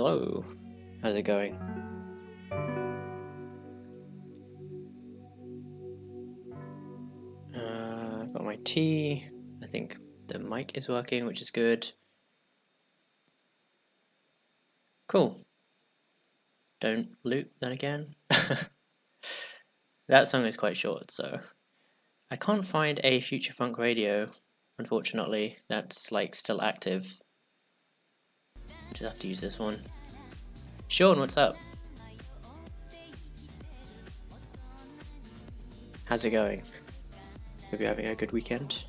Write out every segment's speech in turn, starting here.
Hello, how's it going? Got my tea. I think the mic is working, which is good. Cool. Don't loop then again. That song is quite short, so I can't find a Future Funk Radio, unfortunately, that's like still active. Just have to use this one. Sean, what's up? How's it going? Hope you're having a good weekend.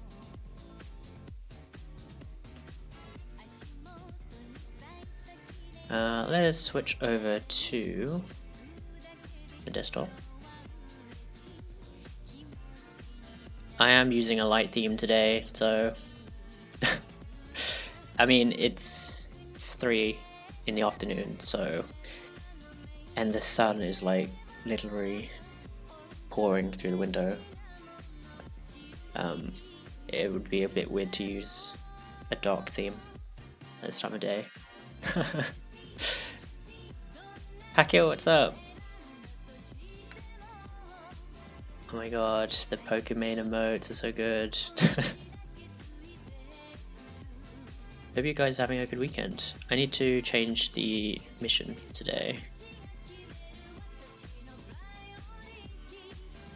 Let us switch over to the desktop. I am using a light theme today, so I mean it's 3 in the afternoon, so and the sun is like literally pouring through the window. It would be a bit weird to use a dark theme at this time of day. Hakil, what's up? Oh my god, the Pokemon emotes are so good. Hope you guys are having a good weekend. I need to change the mission for today.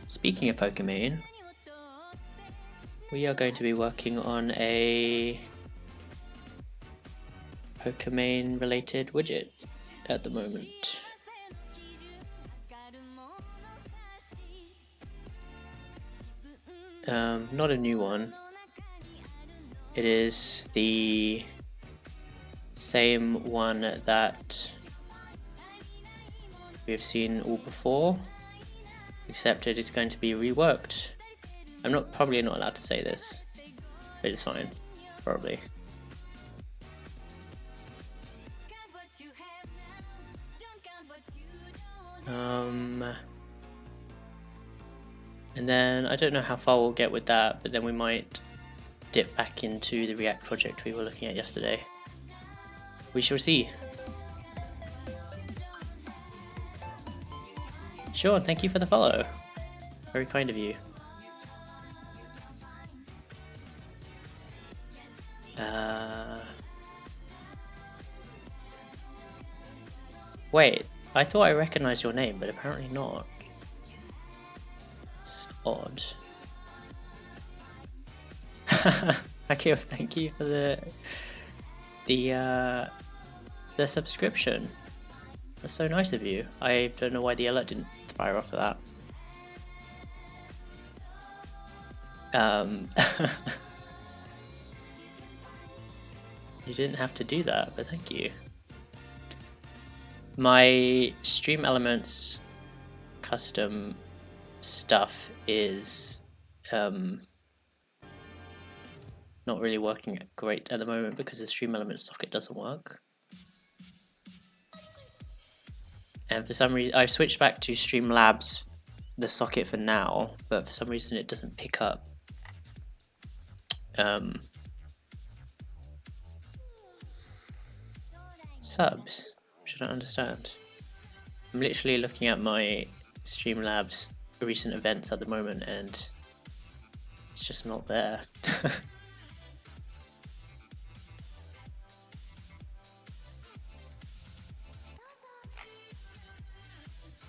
Speaking of Pokemon, we are going to be working on a Pokemon related widget at the moment. Not a new one. It is the same one that we have seen all before, except it is going to be reworked. I'm probably not allowed to say this, but it's fine, probably. And then I don't know how far we'll get with that, but then we might dip back into the React project we were looking at yesterday. We shall see. Sure, thank you for the follow. Very kind of you. Wait, I thought I recognized your name, but apparently not. It's odd. Akio, thank you for the subscription. That's so nice of you. I don't know why the alert didn't fire off of that. You didn't have to do that, but thank you. My Stream Elements custom stuff is not really working great at the moment because the Stream Elements socket doesn't work. And for some reason, I've switched back to Streamlabs, the socket for now, but for some reason it doesn't pick up subs, which I don't understand. I'm literally looking at my Streamlabs recent events at the moment and it's just not there.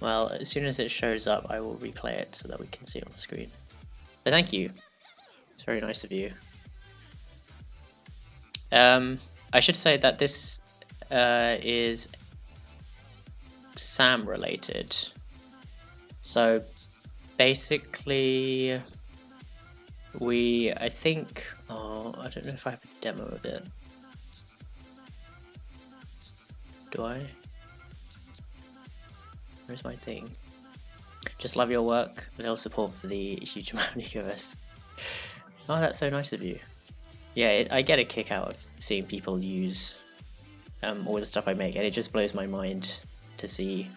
Well, as soon as it shows up, I will replay it so that we can see it on the screen. But thank you. It's very nice of you. I should say that this is SAM related. So basically, I think, I don't know if I have a demo of it. Do I? Where's my thing? Just love your work, little support for the huge amount of universe. Oh, that's so nice of you. Yeah, I get a kick out of seeing people use all the stuff I make, and it just blows my mind to see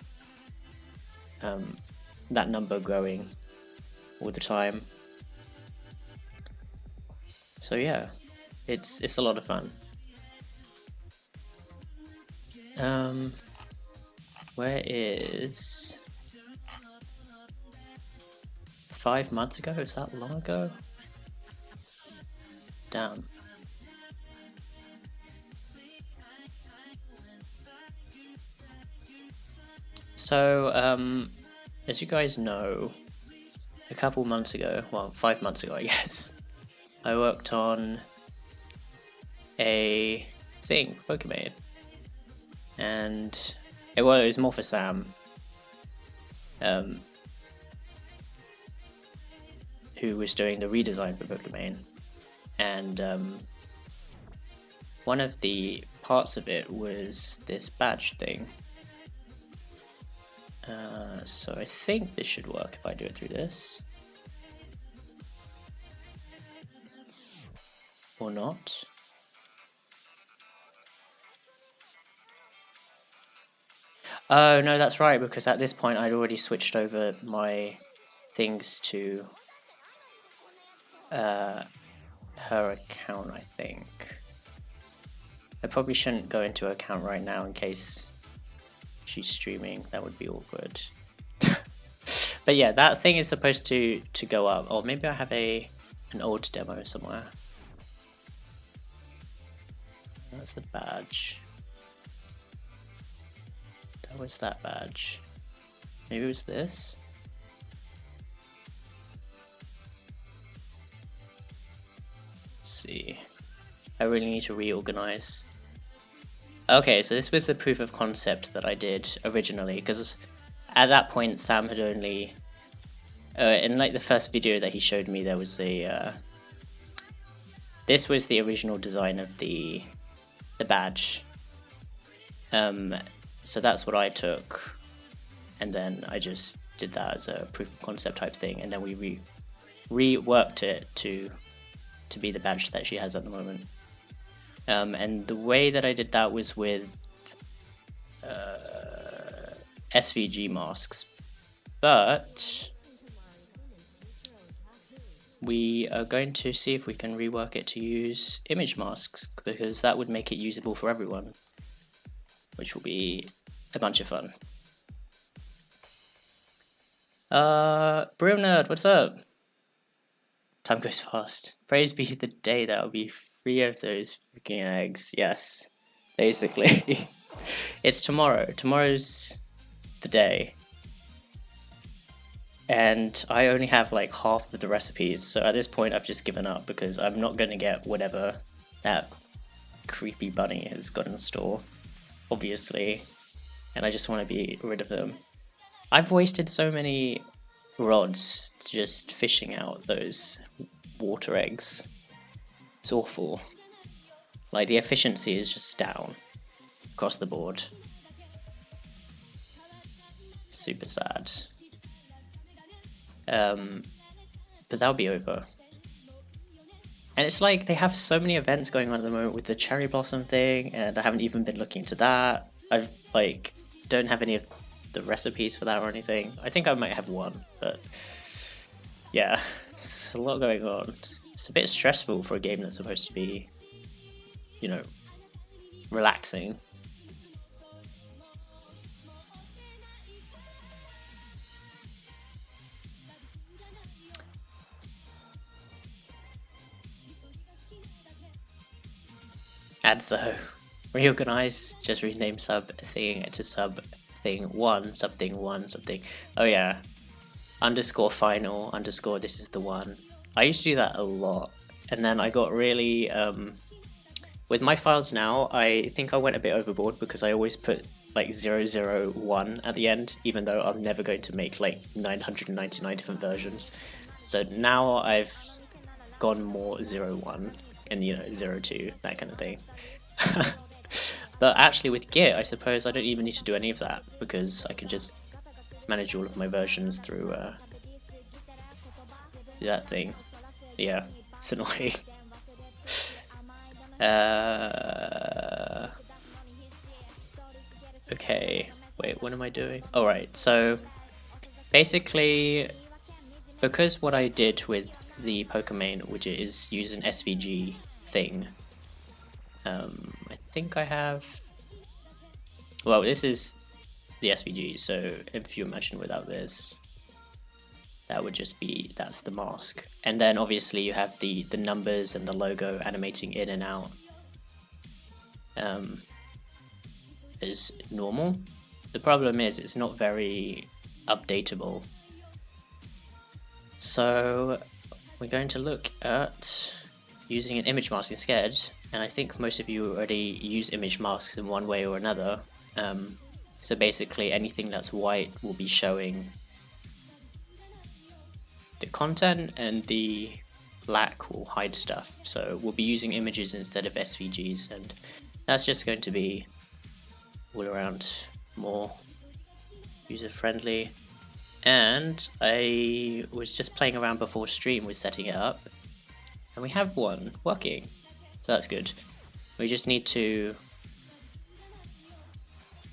that number growing all the time. So yeah, it's a lot of fun. Where is 5 months ago? Is that long ago? Damn. So, as you guys know, a couple months ago, well, 5 months ago, I guess, I worked on a thing, Pokemon, and it was more for Sam, who was doing the redesign for Pokemon, and one of the parts of it was this badge thing. So I think this should work if I do it through this. Or not. Oh no, that's right, because at this point I'd already switched over my things to her account, I think. I probably shouldn't go into her account right now in case she's streaming. That would be awkward. But yeah, that thing is supposed to go up. Or maybe I have an old demo somewhere. That's the badge. That was that badge. Maybe it was this? Let's see. I really need to reorganize. Okay, so this was the proof of concept that I did originally, because at that point Sam had only in like the first video that he showed me, there was a this was the original design of the badge. So that's what I took, and then I just did that as a proof of concept type thing, and then we reworked it to be the badge that she has at the moment. And the way that I did that was with SVG masks, but we are going to see if we can rework it to use image masks, because that would make it usable for everyone, which will be a bunch of fun. Brim Nerd, what's up? Time goes fast. Praise be the day that will be free of those freaking eggs. Yes, basically. It's tomorrow. Tomorrow's the day. And I only have like half of the recipes, so at this point I've just given up, because I'm not going to get whatever that creepy bunny has got in store, obviously, and I just want to be rid of them. I've wasted so many rods just fishing out those water eggs. It's awful. Like, the efficiency is just down across the board. Super sad. But that'll be over. And it's like they have so many events going on at the moment with the cherry blossom thing, and I haven't even been looking into that. I've like don't have any of the recipes for that or anything. I think I might have one, but yeah, it's a lot going on. It's a bit stressful for a game that's supposed to be, you know, relaxing. Ads though, reorganize, just rename sub thing to sub thing one, something one, something. Oh yeah, underscore final, underscore this is the one. I used to do that a lot, and then I got really, with my files now, I think I went a bit overboard because I always put like 001 at the end, even though I'm never going to make like 999 different versions. So now I've gone more 01 and, you know, 02, that kind of thing. But actually with Git, I suppose I don't even need to do any of that, because I can just manage all of my versions through that thing. Yeah, it's annoying. Okay, wait, what am I doing? Alright, so basically, because what I did with the Pokemon widget is use an SVG thing, I think I have Well, this is the SVG, so if you imagine without this, that would just be, that's the mask. And then obviously you have the numbers and the logo animating in and out as normal. The problem is it's not very updatable. So we're going to look at using an image mask instead, and I think most of you already use image masks in one way or another. So basically anything that's white will be showing the content and the black will hide stuff. So we'll be using images instead of SVGs, and that's just going to be all around more user friendly. And I was just playing around before stream with setting it up, and we have one working, so that's good. We just need to,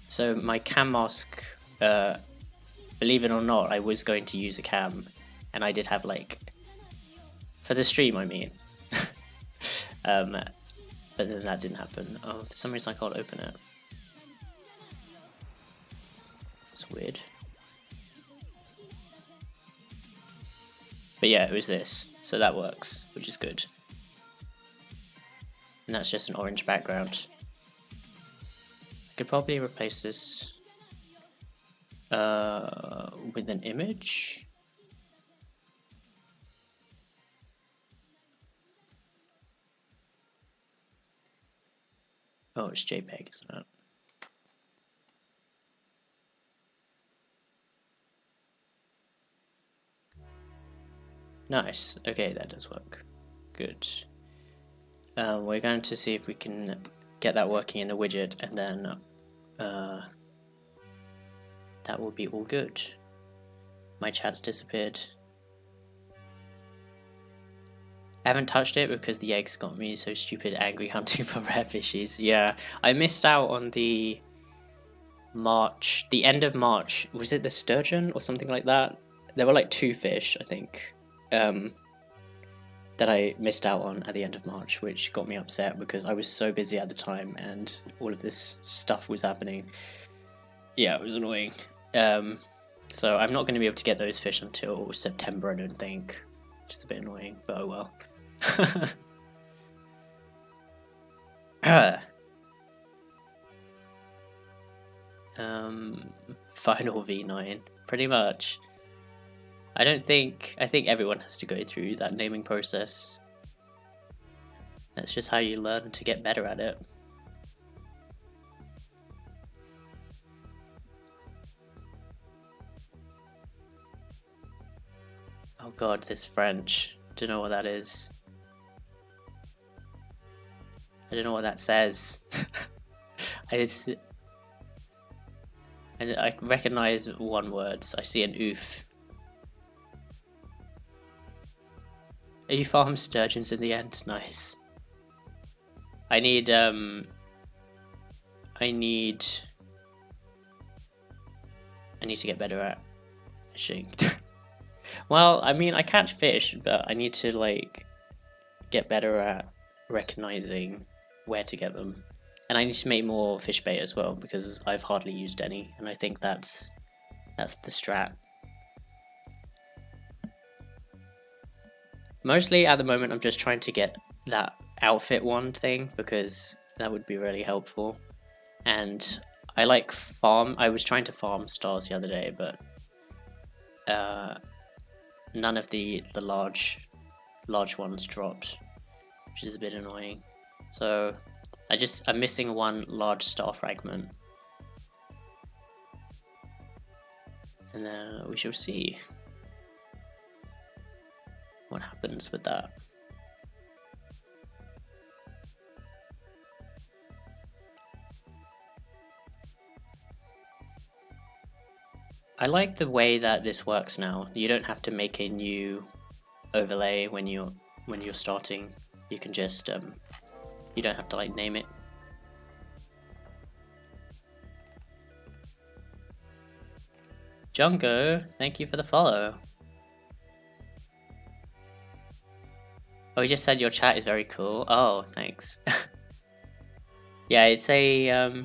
so my cam mask, believe it or not, I was going to use a cam, and I did have like, for the stream I mean, but then that didn't happen. Oh, for some reason I can't open it. It's weird. But yeah, it was this, so that works, which is good. And that's just an orange background. I could probably replace this with an image. Oh, it's JPEG, isn't it? Nice. Okay, that does work. Good. We're going to see if we can get that working in the widget, and then that will be all good. My chat's disappeared. I haven't touched it because the eggs got me so stupid angry hunting for rare fishies. Yeah, I missed out on the end of March. Was it the sturgeon or something like that? There were like 2 fish, I think, that I missed out on at the end of March, which got me upset because I was so busy at the time and all of this stuff was happening. Yeah, it was annoying. So I'm not going to be able to get those fish until September, I don't think, which is a bit annoying, but oh well. Final V9, pretty much. I think everyone has to go through that naming process. That's just how you learn to get better at it. Oh god, this French. Don't know what that is. I don't know what that says. I recognize one word, so I see an oof. You farm sturgeons in the end? Nice. I need to get better at fishing. Well, I mean, I catch fish, but I need to like get better at recognizing where to get them. And I need to make more fish bait as well because I've hardly used any, and I think that's the strat. Mostly at the moment I'm just trying to get that outfit one thing because that would be really helpful. And I like farm. I was trying to farm stars the other day, but none of the large ones dropped, which is a bit annoying. So I'm missing one large star fragment, and then we shall see what happens with that. I like the way that this works now. You don't have to make a new overlay when you're starting. You can just you don't have to like name it. Jungo, thank you for the follow. Oh, he just said your chat is very cool. Oh, thanks. Yeah, it's a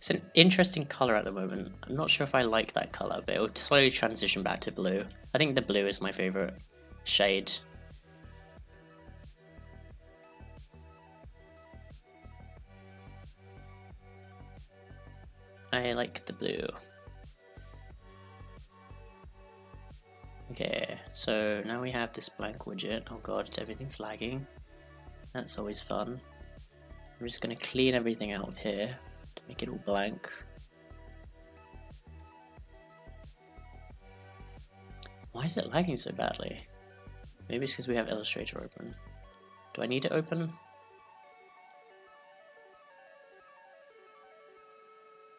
It's an interesting color at the moment. I'm not sure if I like that color, but it will slowly transition back to blue. I think the blue is my favorite shade. I like the blue. Okay, so now we have this blank widget. Oh god, everything's lagging. That's always fun. I'm just going to clean everything out of here to make it all blank. Why is it lagging so badly? Maybe it's because we have Illustrator open. Do I need it open?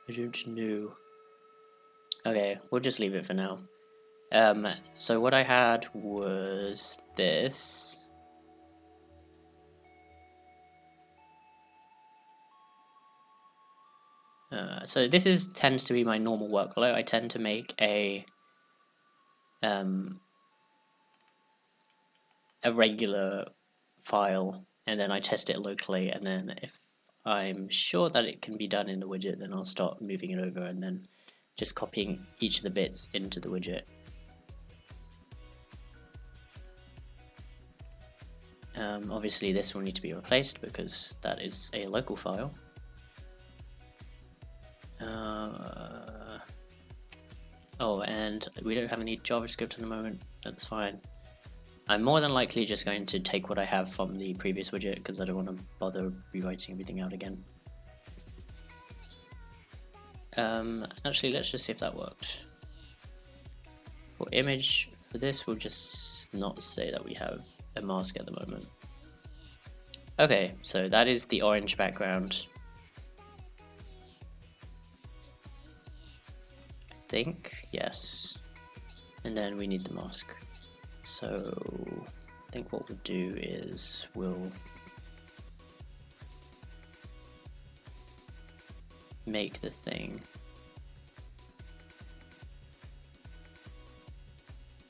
I don't know. Okay, we'll just leave it for now. So what I had was this. So this tends to be my normal workflow. I tend to make a regular file, and then I test it locally, and then if I'm sure that it can be done in the widget, then I'll start moving it over and then just copying each of the bits into the widget. Obviously this will need to be replaced because that is a local file. Oh, and we don't have any JavaScript at the moment, that's fine. I'm more than likely just going to take what I have from the previous widget because I don't want to bother rewriting everything out again. Actually, let's just see if that worked. For image, for this, we'll just not say that we have a mask at the moment. Okay, so that is the orange background. I think, yes. And then we need the mask. So I think what we'll do is we'll make the thing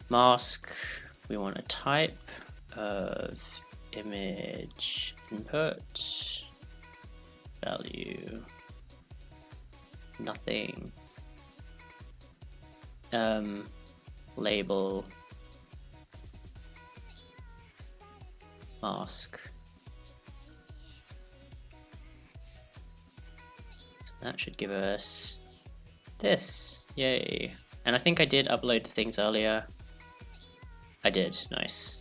mask. We want a type of image input value nothing, label mask. So that should give us this. Yay. And I think I did upload the things earlier. I did, nice.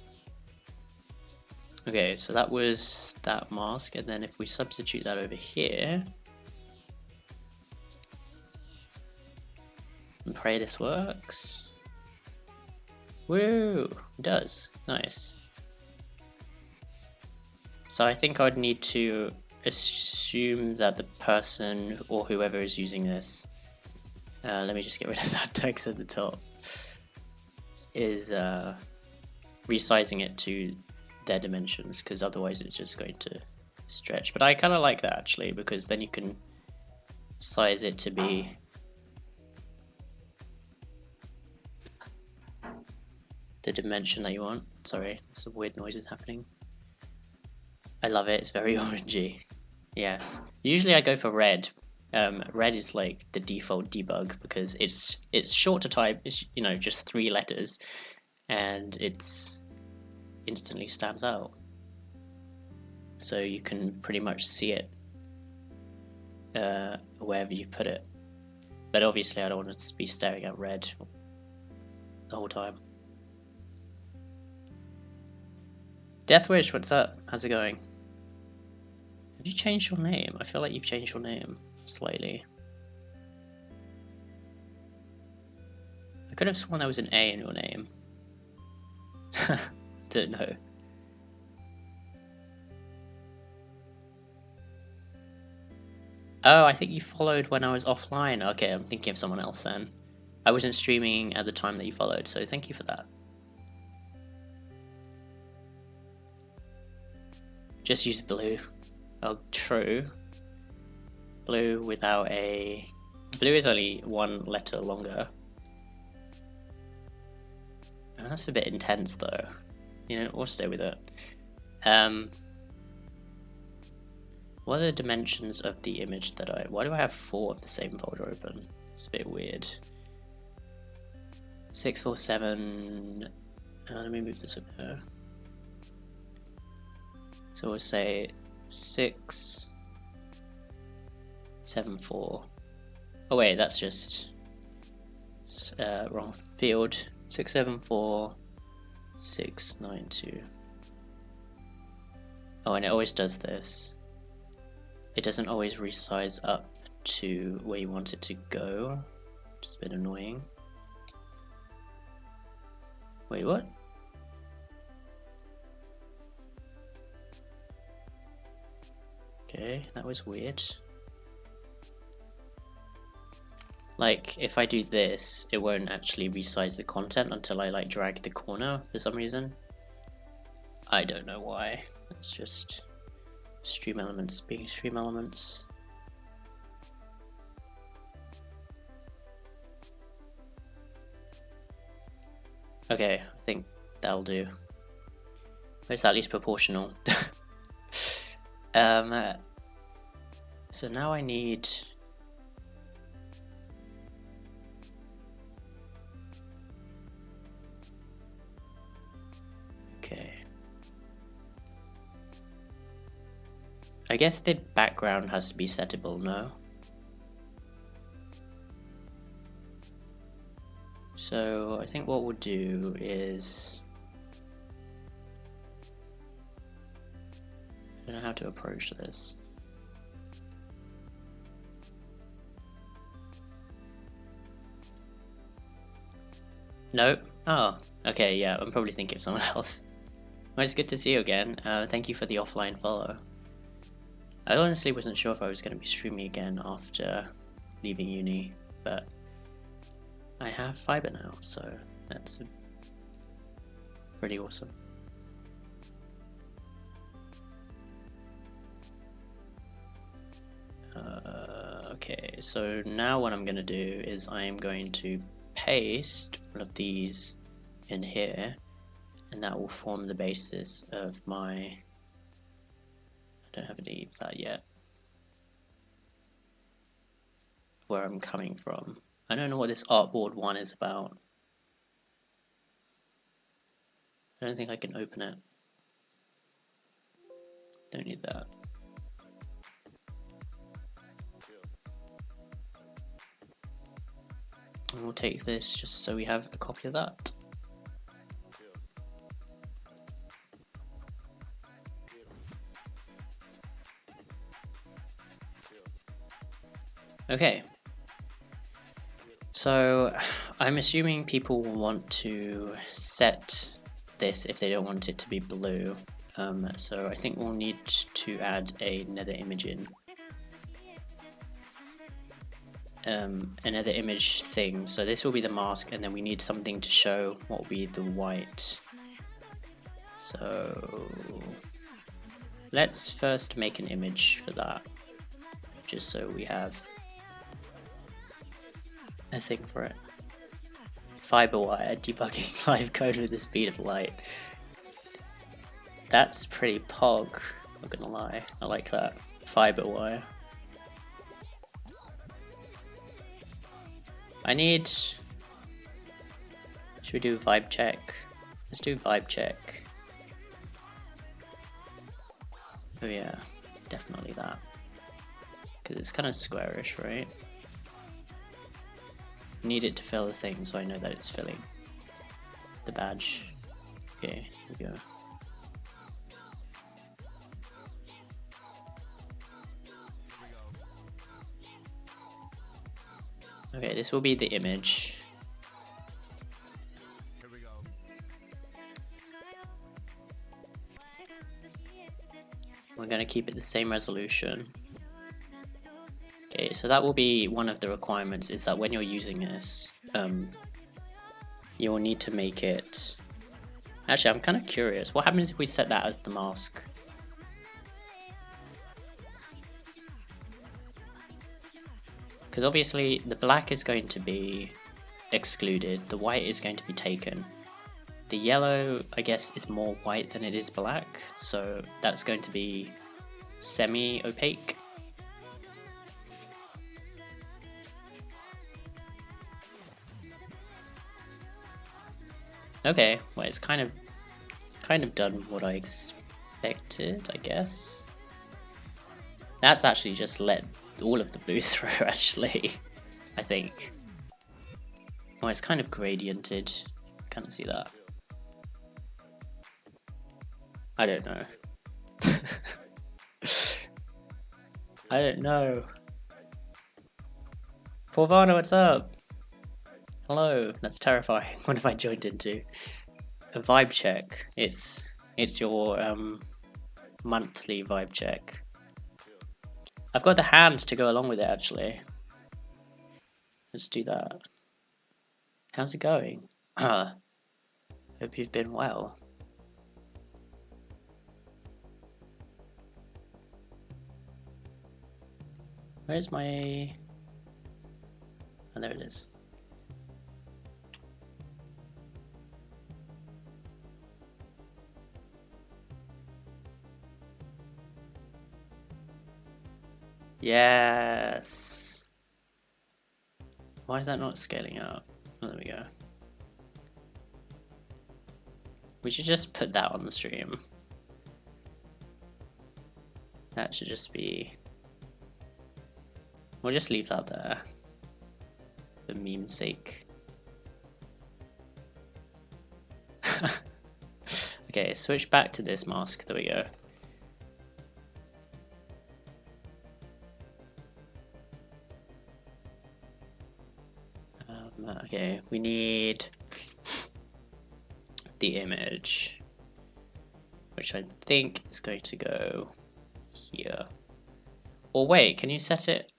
Okay, so that was that mask, and then if we substitute that over here and pray this works. Woo! It does. Nice. So I think I would need to assume that the person or whoever is using this, let me just get rid of that text at the top, is resizing it to their dimensions, because otherwise it's just going to stretch. But I kind of like that actually, because then you can size it to be the dimension that you want. Sorry, some weird noises happening. I love it, it's very orangey. Yes. Usually I go for red. Red is like the default debug because it's short to type, it's, you know, just 3 letters, and it's instantly stands out. So you can pretty much see it wherever you've put it. But obviously I don't want to be staring at red the whole time. Deathwish, what's up? How's it going? Have you changed your name? I feel like you've changed your name slightly. I could have sworn there was an A in your name. Don't know. Oh, I think you followed when I was offline. Okay, I'm thinking of someone else then. I wasn't streaming at the time that you followed, so thank you for that. Just use blue. Oh, true. Blue without a... Blue is only 1 letter longer. Oh, that's a bit intense though. You know, we'll stay with it. What are the dimensions of the image that I... Why do I have 4 of the same folder open? It's a bit weird. 647... let me move this up here. So we'll say 674. Oh wait, that's just wrong field. 674 692. Oh, and it always does this. It doesn't always resize up to where you want it to go, which is a bit annoying. Wait, what? Okay, that was weird. Like, if I do this, it won't actually resize the content until I like drag the corner for some reason. I don't know why. It's just Stream Elements being Stream Elements. Okay, I think that'll do. It's at least proportional. So now I need... Okay. I guess the background has to be settable, no? So I think what we'll do is... I don't know how to approach this. Nope. Oh, okay, yeah, I'm probably thinking of someone else. Well, it's good to see you again. Thank you for the offline follow. I honestly wasn't sure if I was going to be streaming again after leaving uni, but I have fiber now, so that's pretty awesome. Okay, so now what I'm going to do is I'm going to paste one of these in here, and that will form the basis of my... I don't have any of that yet. Where I'm coming from. I don't know what this artboard one is about. I don't think I can open it. Don't need that. And we'll take this just so we have a copy of that. Okay. So I'm assuming people will want to set this if they don't want it to be blue. So I think we'll need to add another image in. Another image thing. So this will be the mask, and then we need something to show what will be the white. So let's first make an image for that, just so we have a thing for it. Fiberwire debugging live code with the speed of light. That's pretty pog, not gonna lie. I like that. Fiberwire. I need... Should we do vibe check? Let's do vibe check. Oh yeah, definitely that. Because it's kind of squarish, right? Need it to fill the thing so I know that it's filling the badge. Okay, here we go. Okay, this will be the image. Here we go. We're going to keep it the same resolution. Okay, so that will be one of the requirements, is that when you're using this, you will need to make it... Actually, I'm kind of curious. What happens if we set that as the mask? Because obviously the black is going to be excluded, the white is going to be taken. The yellow, I guess, is more white than it is black, so that's going to be semi-opaque. Okay, well it's kind of done what I expected, I guess. That's actually just let all of the blue through, actually, I think. Well, it's kind of gradiented. Can't see that. I don't know. I don't know. Porvana, what's up? Hello, that's terrifying. What have I joined into? A vibe check. It's your monthly vibe check. I've got the hands to go along with it, actually. Let's do that. How's it going? Hope you've been well. Where's my... Oh, there it is. Yes. Why is that not scaling out? Oh, there we go. We should just put that on the stream. That should just be... We'll just leave that there. For meme's sake. Okay, switch back to this mask. There we go. Okay, we need the image, which I think is going to go here. Or wait, can you set it?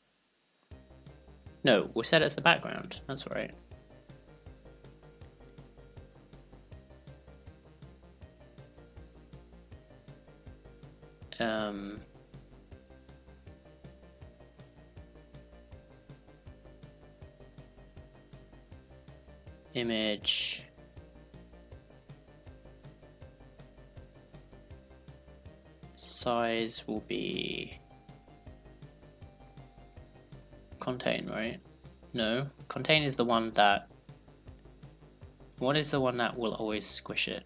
No, we'll set it as the background. That's right. Image. Size will be contain, right? No, contain is the one that... What is the one that will always squish it?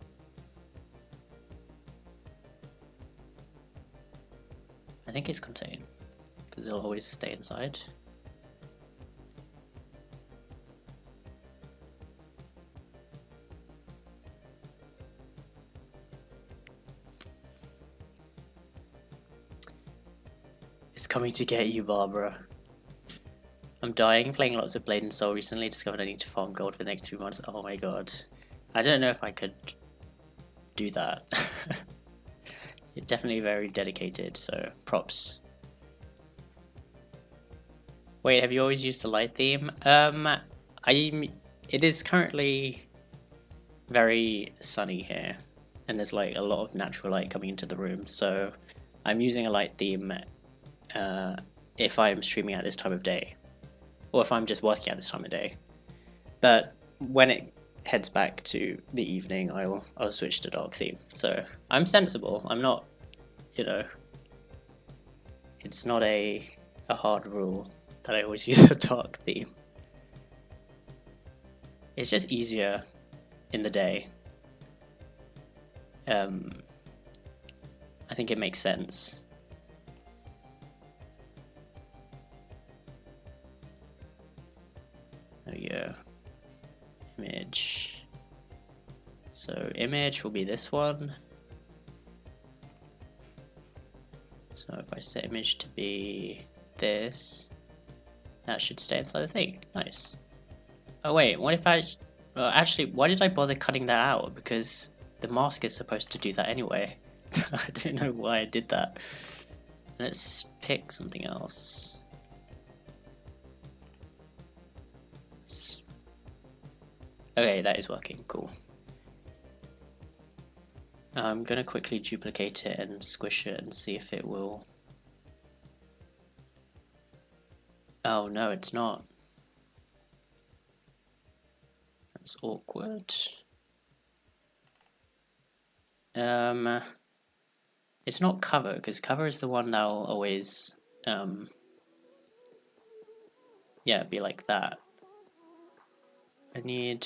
I think it's contain, because it'll always stay inside. It's coming to get you, Barbara. I'm dying, playing lots of Blade and Soul recently, discovered I need to farm gold for the next 2 months. Oh my god. I don't know if I could do that. You're definitely very dedicated, so props. Wait, have you always used a light theme? It is currently very sunny here, and there's like a lot of natural light coming into the room, so I'm using a light theme if I'm streaming at this time of day, or if I'm just working at this time of day. But when it heads back to the evening, I'll switch to dark theme. So I'm sensible. I'm not, you know, it's not a hard rule that I always use a dark theme. It's just easier in the day. I think it makes sense. There we go. Image. So image will be this one. So if I set image to be this, that should stay inside the thing. Nice. Oh wait, what if I... actually, why did I bother cutting that out? Because the mask is supposed to do that anyway. I don't know why I did that. Let's pick something else. Okay, that is working, cool. I'm gonna quickly duplicate it and squish it and see if it will... Oh no, it's not. That's awkward. It It's not cover, because cover is the one that'll always, yeah, be like that. I need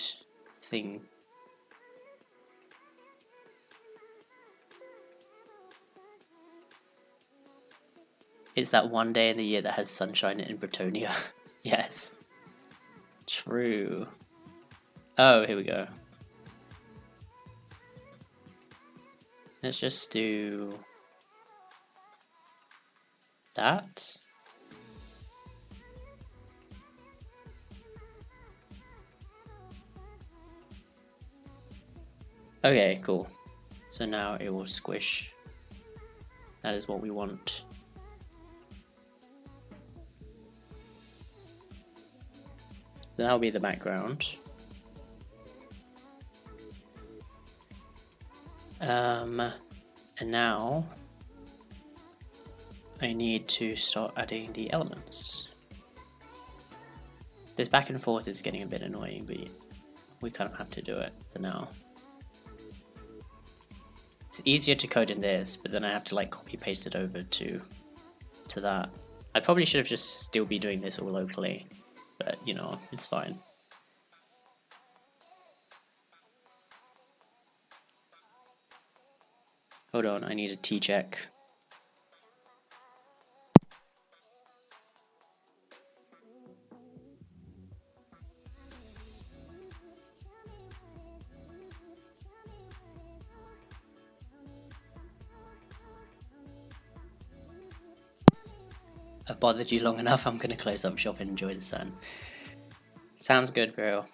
thing. It's that one day in the year that has sunshine in Bretonia. Yes. True. Oh, here we go. Let's just do that. Okay, cool. So now it will squish. That is what we want. That'll be the background. And now I need to start adding the elements. This back and forth is getting a bit annoying, but we kind of have to do it for now. It's easier to code in this, but then I have to like copy paste it over to that. I probably should have just still be doing this all locally, but you know, it's fine. Hold on, I need a T-check. I've bothered you long enough, I'm gonna close up shop and enjoy the sun. Sounds good, bro.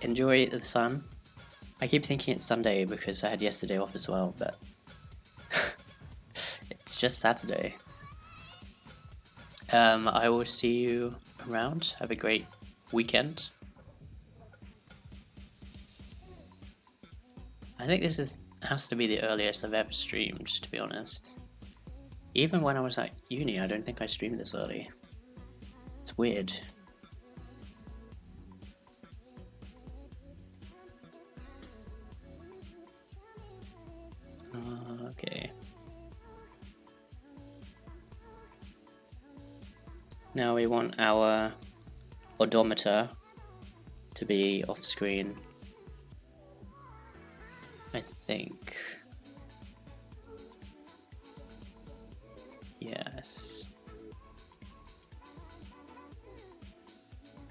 Enjoy the sun. I keep thinking it's Sunday because I had yesterday off as well, but it's just Saturday. I will see you around. Have a great weekend. I think this has to be the earliest I've ever streamed, to be honest. Even when I was at uni, I don't think I streamed this early. It's weird. Okay. Now we want our odometer to be off screen. I think. Yes.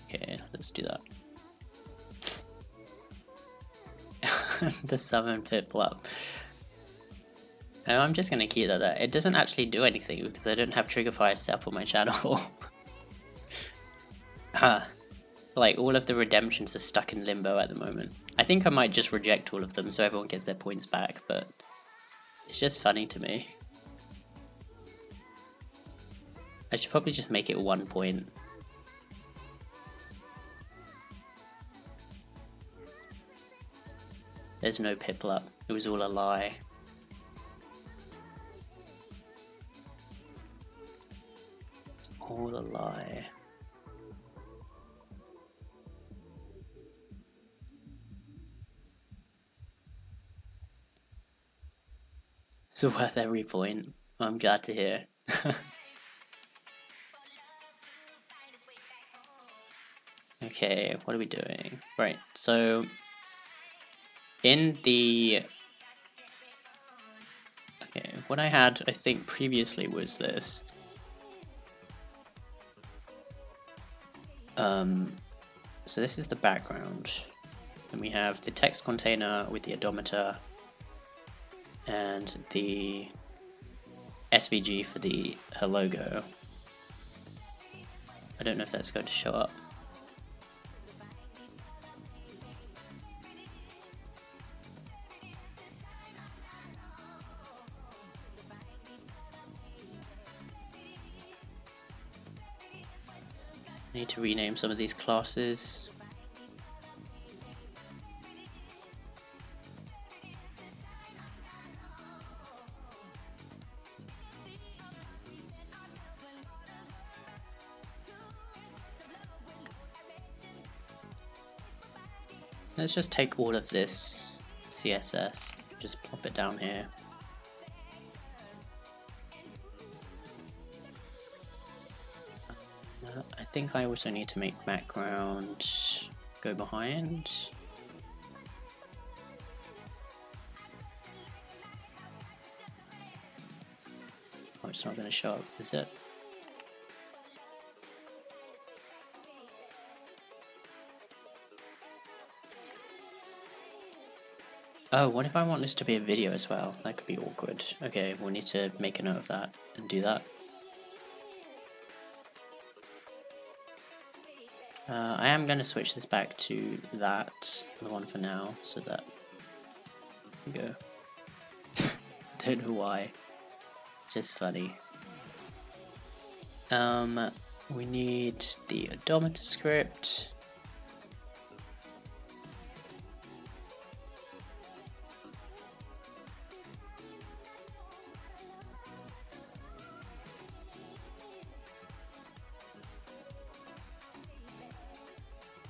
Okay, let's do that. The summon Piplup. And I'm just gonna keep that there. It doesn't actually do anything because I don't have Triggerfire set up on my channel. Like all of the redemptions are stuck in limbo at the moment. I think I might just reject all of them so everyone gets their points back, but it's just funny to me. I should probably just make it 1 point. There's no Piplup. It was all a lie. It's all a lie. It's worth every point. I'm glad to hear. Okay, what are we doing? Right, so in the... Okay, what I had, I think, previously was this. So this is the background. And we have the text container with the odometer and the SVG for her logo. I don't know if that's going to show up. I need to rename some of these classes. Let's just take all of this CSS, just plop it down here. think I also need to make background go behind. Oh, it's not going to show up, is it? Oh, what if I want this to be a video as well? That could be awkward. Okay, we'll need to make a note of that and do that. I am going to switch this back to that, the one for now, so that we go. Don't know why. Just funny. We need the odometer script.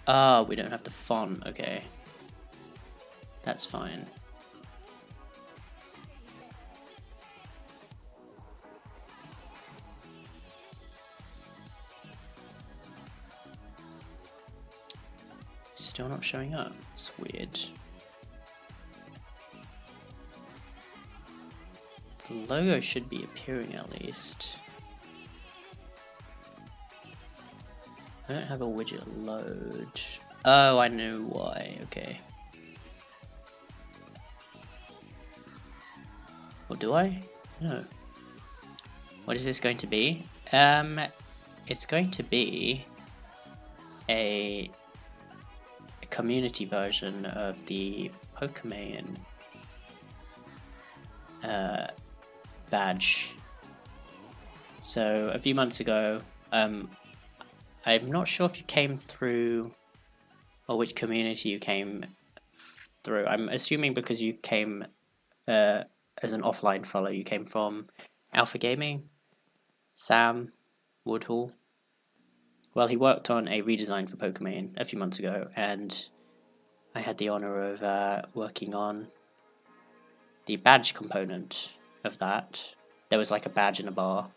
Ah, we don't have the font, okay. That's fine. Still not showing up. It's weird. The logo should be appearing at least. I don't have a widget load. Oh, I know why. Okay. Or do I? No. What is this going to be? It's going to be a community version of the Pokemon badge. So a few months ago, I'm not sure if you came through or which community you came through. I'm assuming because you came as an offline follow, you came from Alpha Gaming, Sam Woodhall. Well, he worked on a redesign for Pokemon a few months ago, and I had the honor of working on the badge component of that. There was like a badge in a bar.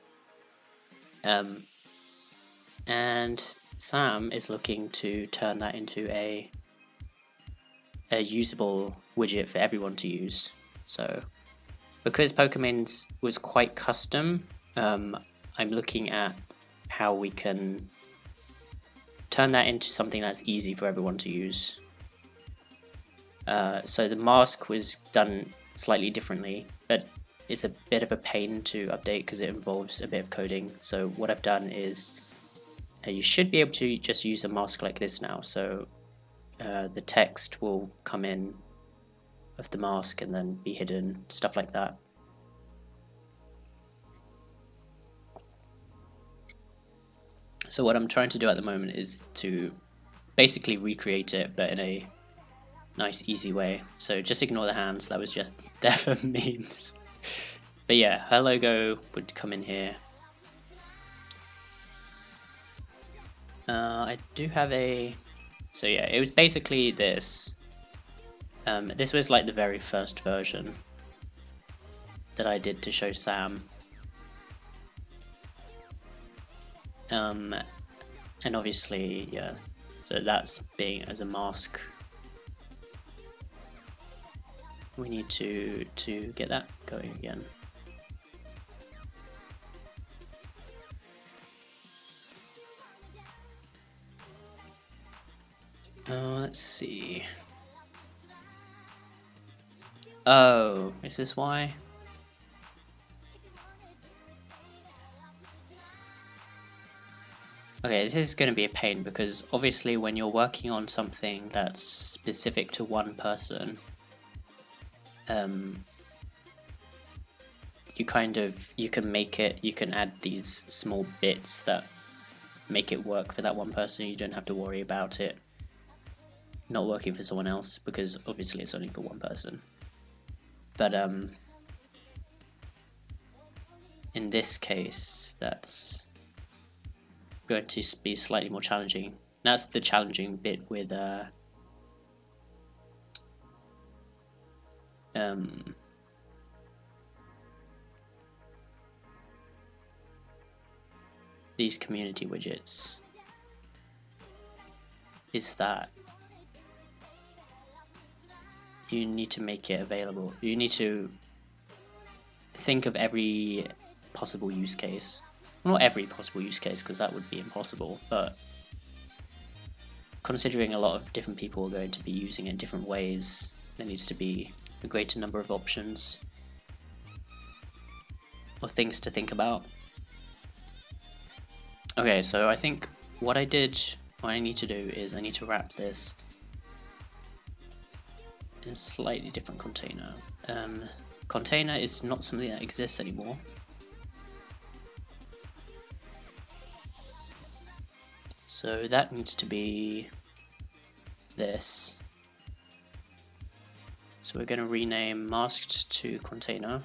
And Sam is looking to turn that into a usable widget for everyone to use. So, because Pokemon's was quite custom, I'm looking at how we can turn that into something that's easy for everyone to use. So the mask was done slightly differently, but it's a bit of a pain to update because it involves a bit of coding. So what I've done is you should be able to just use a mask like this now. So the text will come in of the mask and then be hidden, stuff like that. So what I'm trying to do at the moment is to basically recreate it, but in a nice, easy way. So just ignore the hands, that was just there for memes. But yeah, her logo would come in here. I do have a... So yeah, it was basically this. This was like the very first version that I did to show Sam. And obviously, yeah, so that's being as a mask. We need to get that going again. Let's see. Oh, is this why? Okay, this is going to be a pain because obviously when you're working on something that's specific to one person, you can add these small bits that make it work for that one person. You don't have to worry about it not working for someone else because obviously it's only for one person. But in this case, that's going to be slightly more challenging. That's the challenging bit with these community widgets. is that you need to make it available. You need to think of every possible use case. Not every possible use case, because that would be impossible, but considering a lot of different people are going to be using it in different ways, there needs to be a greater number of options or things to think about. Okay, so I think what I need to do is I need to wrap this in a slightly different container. Container is not something that exists anymore. So that needs to be this. So we're going to rename masked to container.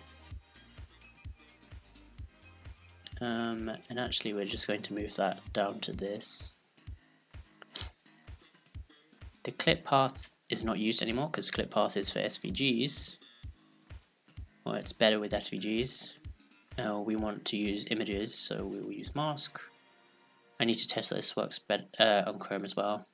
And actually we're just going to move that down to this. The clip path is not used anymore because clip path is for SVGs. Well, it's better with SVGs. We want to use images, so we will use mask. I need to test that this works better on Chrome as well.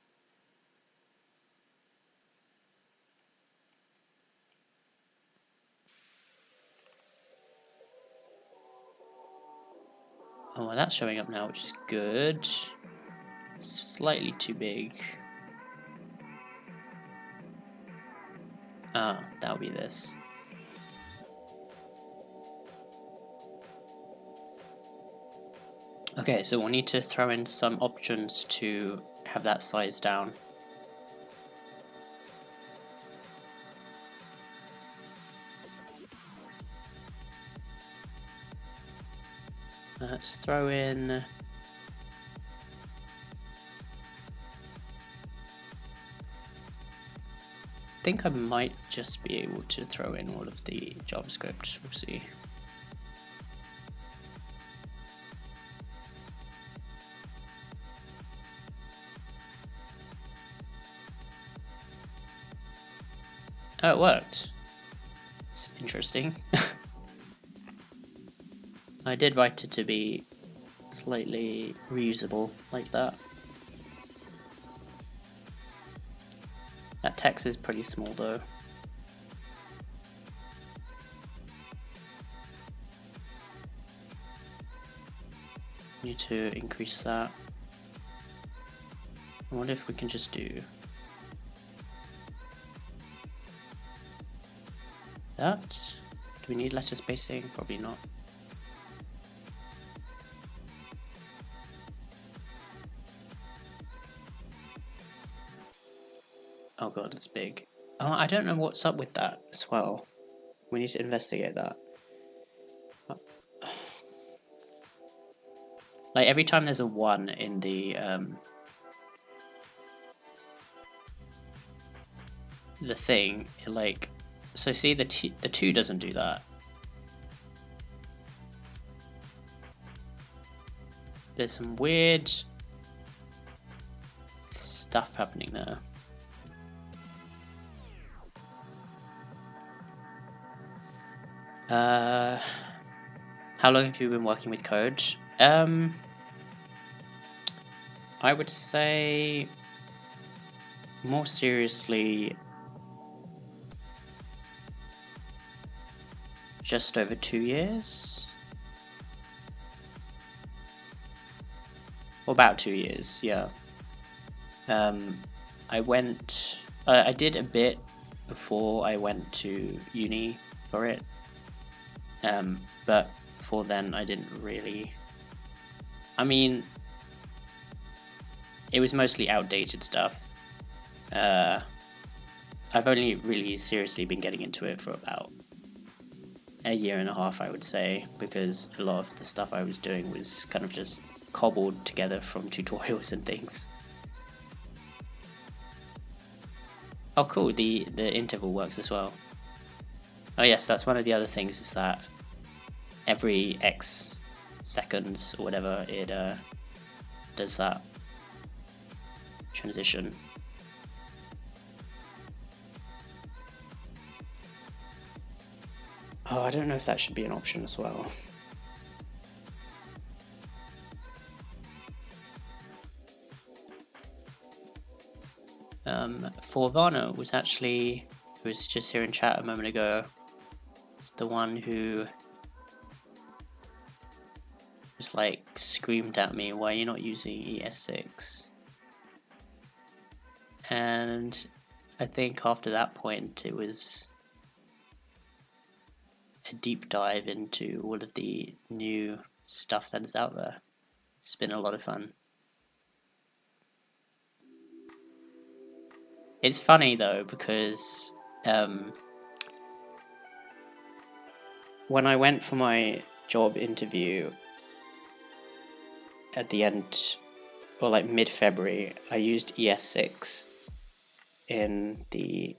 Oh, well, that's showing up now, which is good. It's slightly too big. Ah, that'll be this. Okay, so we'll need to throw in some options to have that size down. Let's throw in... I think I might just be able to throw in all of the JavaScript, we'll see. Oh, it worked. It's interesting. I did write it to be slightly reusable like that. That text is pretty small though. Need to increase that. I wonder if we can just do that. Do we need letter spacing? Probably not. Oh god, it's big. Oh, I don't know what's up with that as well. We need to investigate that. Like every time there's a 1 in the thing, it like, so see the 2 doesn't do that. There's some weird stuff happening there. How long have you been working with code? I would say more seriously just over 2 years. Or about 2 years, yeah. I did a bit before I went to uni for it. But before then I didn't really, I mean, it was mostly outdated stuff. I've only really seriously been getting into it for about a year and a half, I would say, because a lot of the stuff I was doing was kind of just cobbled together from tutorials and things. Oh cool, the interval works as well. Oh yes, that's one of the other things, is that every X seconds or whatever it does that transition. Oh, I don't know if that should be an option as well. Forvano was actually, who was just here in chat a moment ago, it's the one who just like screamed at me, why are you not using ES6? And I think after that point it was a deep dive into all of the new stuff that is out there. It's been a lot of fun. It's funny though, because when I went for my job interview at the end, or like mid-February, I used ES6 in the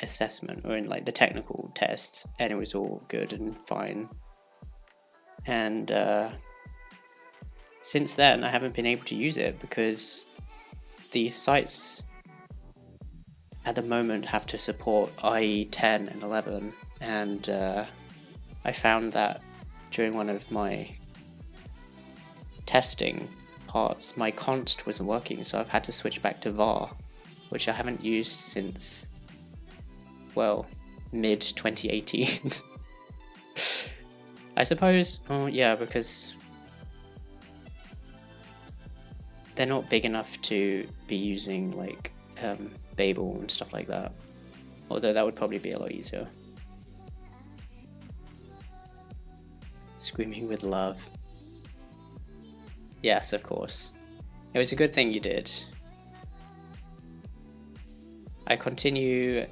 assessment, or in like the technical tests, and it was all good and fine. And since then I haven't been able to use it because the sites at the moment have to support IE 10 and 11, and I found that during one of my testing parts my const wasn't working, so I've had to switch back to var, which I haven't used since, well, mid 2018. I suppose, oh yeah, because they're not big enough to be using like Babel and stuff like that, although that would probably be a lot easier. Screaming with love. Yes, of course. It was a good thing you did. I continue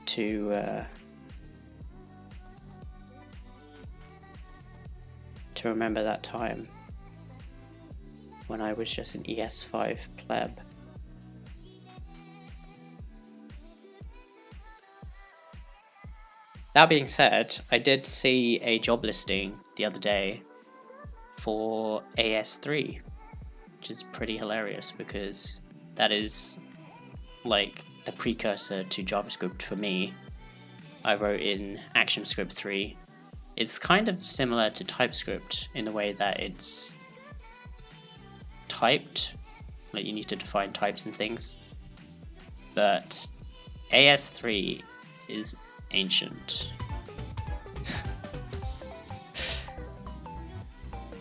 to remember that time when I was just an ES5 pleb. That being said, I did see a job listing the other day for AS3, which is pretty hilarious because that is like the precursor to JavaScript for me. I wrote in ActionScript 3. It's kind of similar to TypeScript in the way that it's typed, like you need to define types and things, but AS3 is ancient.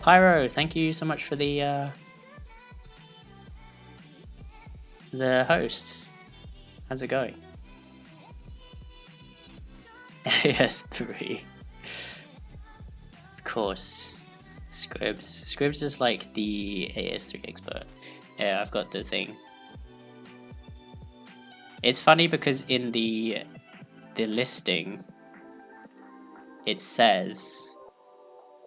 Pyro, thank you so much for the host. How's it going? AS3. Of course. Scribs is like the AS3 expert. Yeah, I've got the thing. It's funny because in the listing it says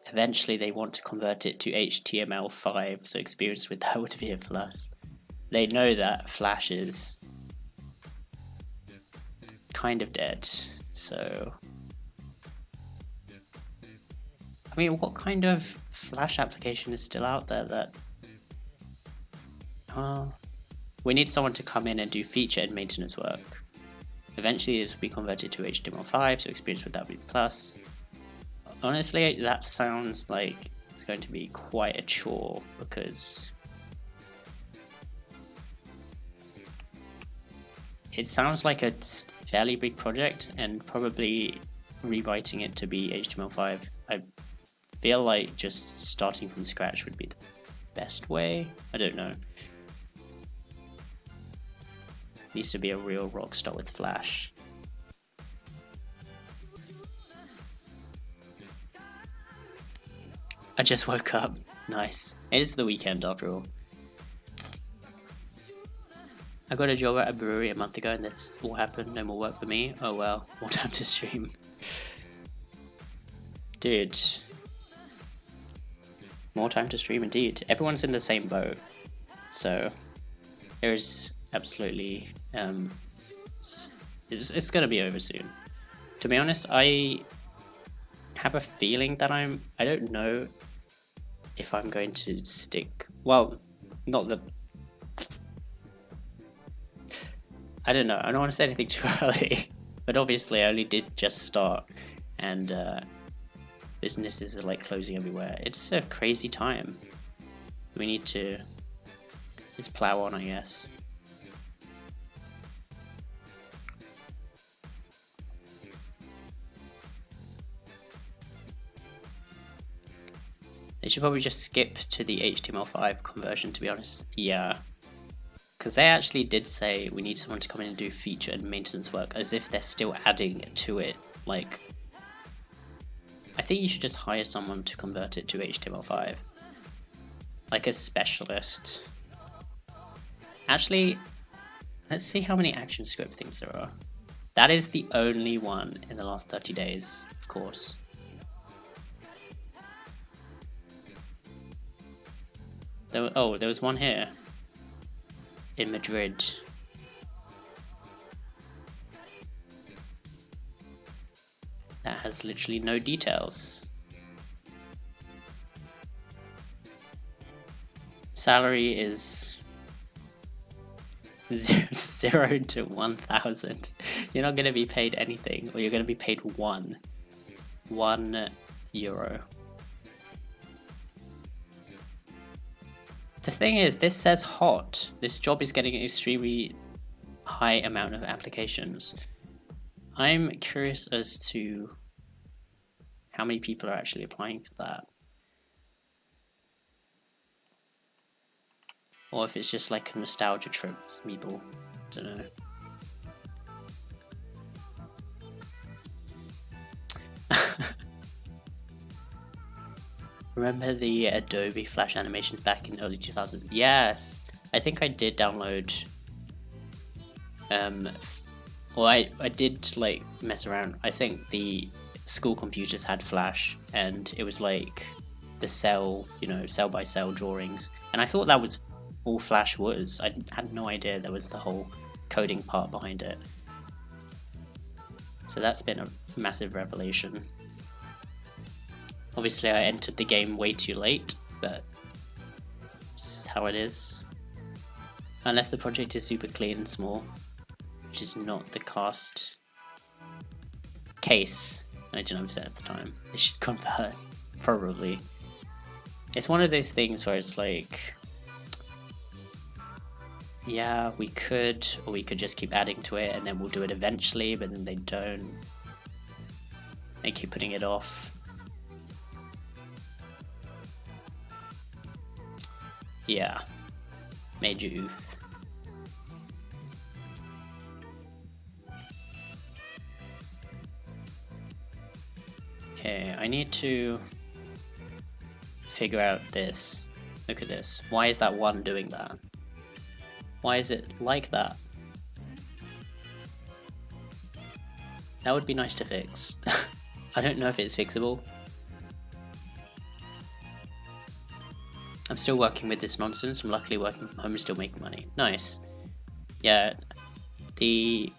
eventually they want to convert it to HTML5, so experience with that would be a plus. They know that Flash is kind of dead, so I mean, what kind of Flash application is still out there that we need someone to come in and do feature and maintenance work. Eventually this will be converted to HTML5, so experience with that will be plus. Honestly, that sounds like it's going to be quite a chore because it sounds like a fairly big project, and probably rewriting it to be HTML5, I feel like just starting from scratch would be the best way. I don't know. Needs to be a real rock star with Flash. I just woke up. Nice. It is the weekend after all. I got a job at a brewery a month ago and this all happened. No more work for me. Oh well, more time to stream. Dude. More time to stream indeed. Everyone's in the same boat. So there's absolutely it's gonna be over soon. To be honest, I have a feeling that I don't know if I'm going to stick. Well, not that. I don't know. I don't want to say anything too early, but obviously I only did just start, and businesses are like closing everywhere. It's a crazy time. We need to just plow on, I guess. should probably just skip to the HTML5 conversion, to be honest. Yeah. Because they actually did say we need someone to come in and do feature and maintenance work, as if they're still adding to it. Like, I think you should just hire someone to convert it to HTML5. Like a specialist. Actually, let's see how many ActionScript things there are. That is the only one in the last 30 days, of course. There was one here. In Madrid. That has literally no details. Salary is 0 to 1,000. You're not going to be paid anything, or you're going to be paid €1. The thing is, this says hot. This job is getting an extremely high amount of applications. I'm curious as to how many people are actually applying for that. Or if it's just like a nostalgia trip for people. I don't know. Remember the Adobe Flash animations back in early 2000s? Yes! I think I did download... well, I did like mess around. I think the school computers had Flash, and it was like the cell by cell drawings. And I thought that was all Flash was. I had no idea there was the whole coding part behind it. So that's been a massive revelation. Obviously I entered the game way too late, but this is how it is. Unless the project is super clean and small, which is not the case. I didn't have said at the time. They should convert, probably. It's one of those things where it's like, yeah, we could, or we could just keep adding to it and then we'll do it eventually, but then they don't. They keep putting it off. Yeah, major oof. Okay, I need to figure out this. Look at this. Why is that one doing that? Why is it like that? That would be nice to fix. I don't know if it's fixable. I'm still working with this nonsense. I'm luckily working from home and still making money. Nice. Yeah, the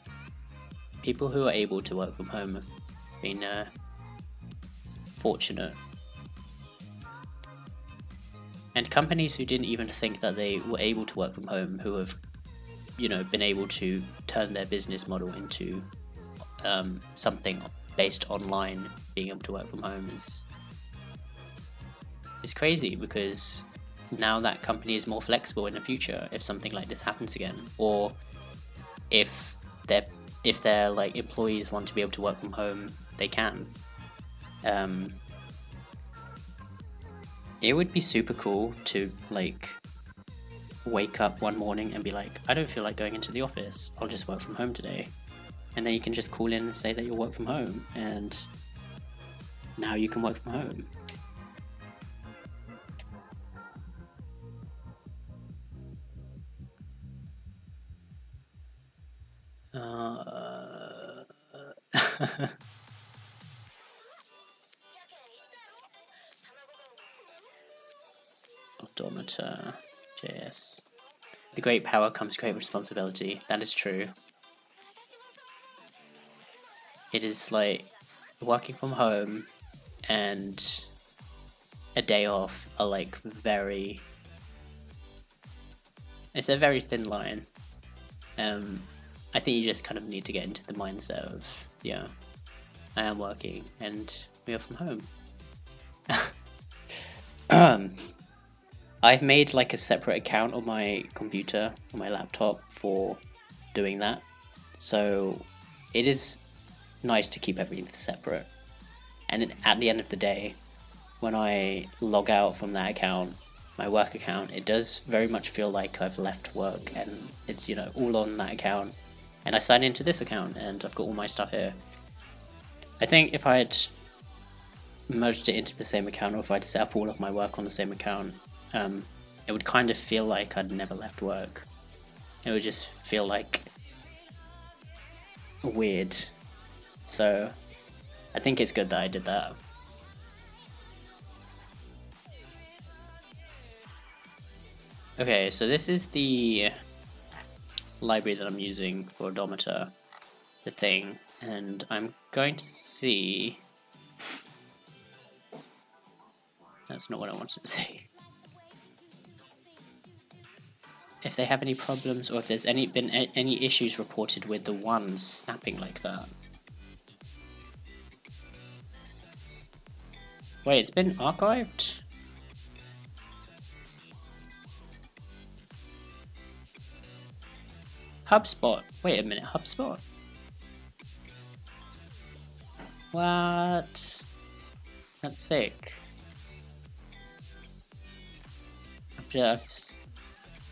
people who are able to work from home have been fortunate. And companies who didn't even think that they were able to work from home, who have, been able to turn their business model into something based online, being able to work from home is crazy, because now that company is more flexible in the future if something like this happens again, or if their like employees want to be able to work from home, they can. It would be super cool to like wake up one morning and be like, I don't feel like going into the office, I'll just work from home today. And then you can just call in and say that you'll work from home, and now you can work from home. Automata JS. The great power comes great responsibility. That is true. It is like working from home and a day off are like it's a very thin line. I think you just kind of need to get into the mindset of, yeah, I am working and we are from home. I've made like a separate account on my computer, on my laptop, for doing that. So it is nice to keep everything separate. And at the end of the day, when I log out from that account, my work account, it does very much feel like I've left work and it's, you know, all on that account. And I sign into this account and I've got all my stuff here. I think if I had merged it into the same account, or if I'd set up all of my work on the same account, it would kind of feel like I'd never left work. It would just feel like weird. So I think it's good that I did that. Okay, so this is the library that I'm using for Odometer, the thing, and I'm going to see... That's not what I wanted to see. If they have any problems, or if there's been any issues reported with the ones snapping like that. Wait, it's been archived? HubSpot. Wait a minute, HubSpot? What? That's sick. I've just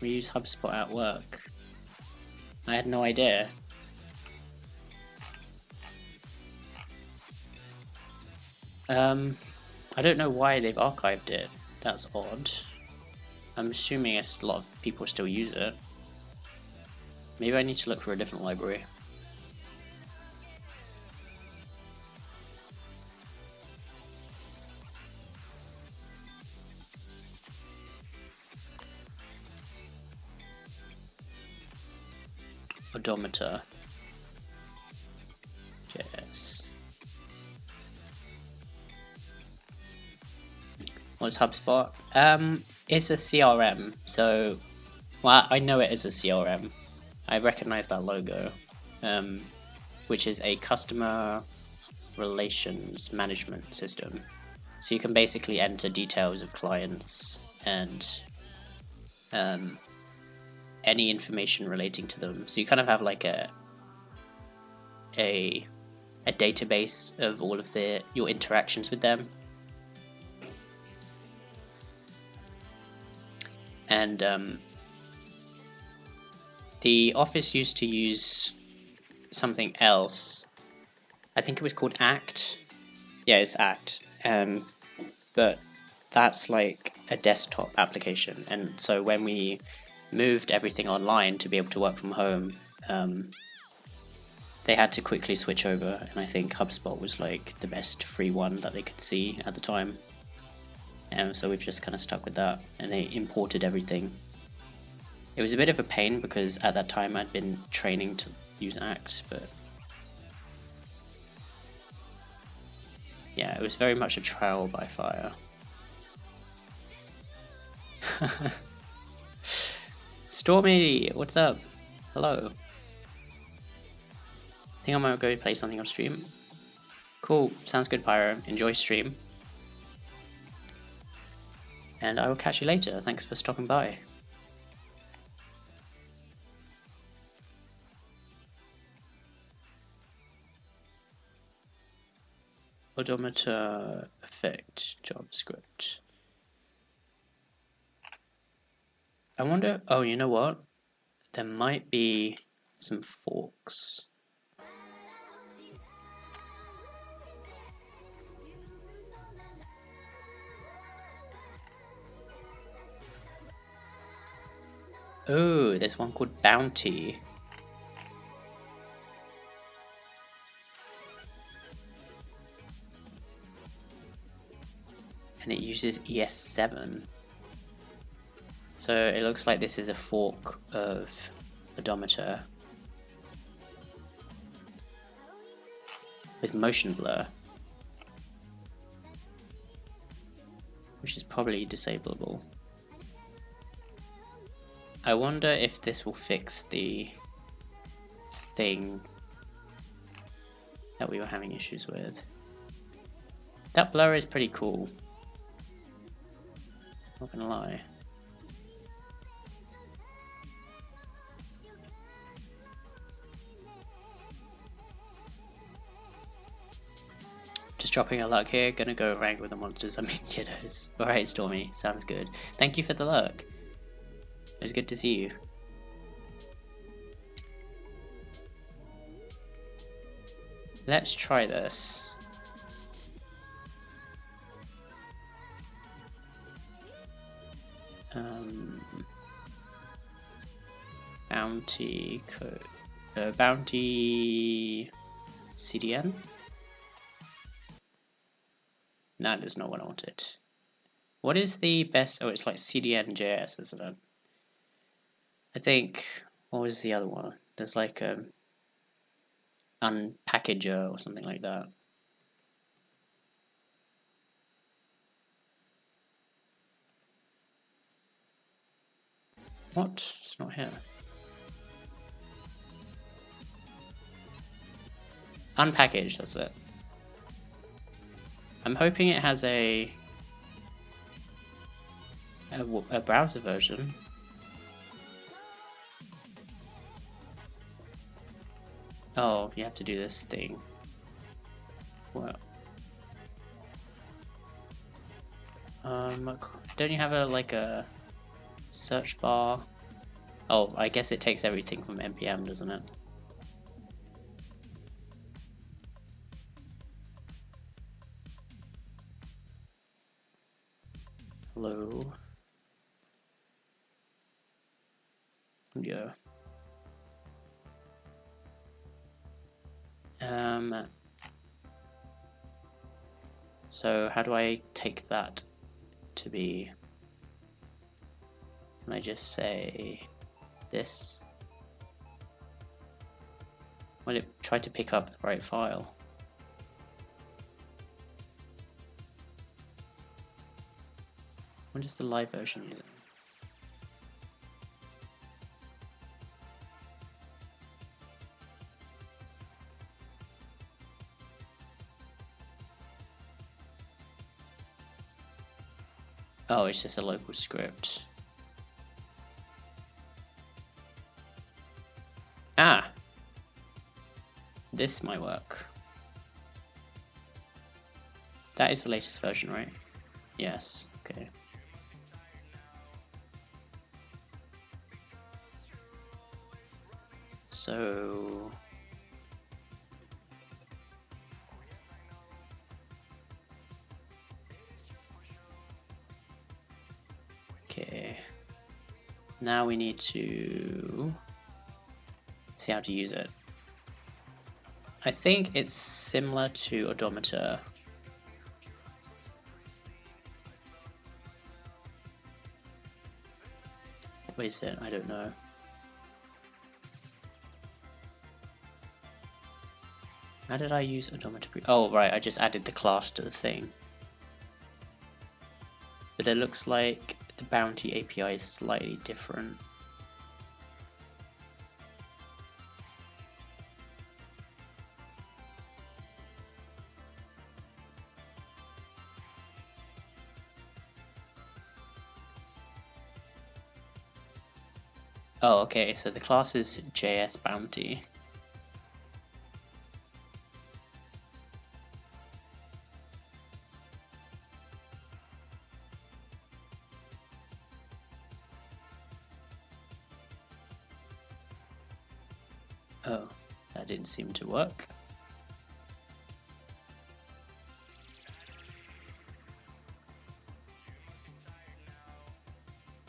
reused HubSpot at work. I had no idea. I don't know why they've archived it. That's odd. I'm assuming a lot of people still use it. Maybe I need to look for a different library. Odometer. Yes. What's HubSpot? It's a CRM. So, well, I know it is a CRM. I recognize that logo, which is a customer relations management system. So you can basically enter details of clients and any information relating to them. So you kind of have like a database of all of your interactions with them. And the office used to use something else. I think it was called Act. Yeah, it's Act. But that's like a desktop application. And so when we moved everything online to be able to work from home, they had to quickly switch over. And I think HubSpot was like the best free one that they could see at the time. And so we've just kind of stuck with that. And they imported everything. It was a bit of a pain because at that time I'd been training to use Act, but yeah, it was very much a trial by fire. Stormy, what's up? Hello. I think I might go play something on stream. Cool, sounds good, Pyro. Enjoy stream. And I will catch you later. Thanks for stopping by. Odometer effect JavaScript. I wonder, oh, you know what? There might be some forks. Oh, there's one called Bounty. And it uses ES7. So it looks like this is a fork of Odometer with motion blur, which is probably disableable. I wonder if this will fix the thing that we were having issues with. That blur is pretty cool. Not gonna lie. Just dropping a luck here. Gonna go rank with the monsters. I mean, kiddos. Alright, Stormy. Sounds good. Thank you for the luck. It was good to see you. Let's try this. Bounty code. Bounty CDN? That is not what I wanted. What is the best? Oh, it's like CDN.js, isn't it? I think, what was the other one? There's like a unpackager or something like that. What? It's not here. Unpackaged, that's it. I'm hoping it has a browser version. Oh, you have to do this thing. Well, don't you have a search bar? Oh, I guess it takes everything from npm, doesn't it? Hello. Yeah. So how do I take that to be? Can I just say this? Will it try to pick up the right file? What is the live version using? Oh, it's just a local script. Ah! This might work. That is the latest version, right? Yes, okay. So... okay. Now we need to see how to use it. I think it's similar to Odometer. What is it? I don't know. How did I use Odometer? Oh, right, I just added the class to the thing. But it looks like the Bounty API is slightly different. Oh, okay, so the class is JS Bounty. Oh, that didn't seem to work.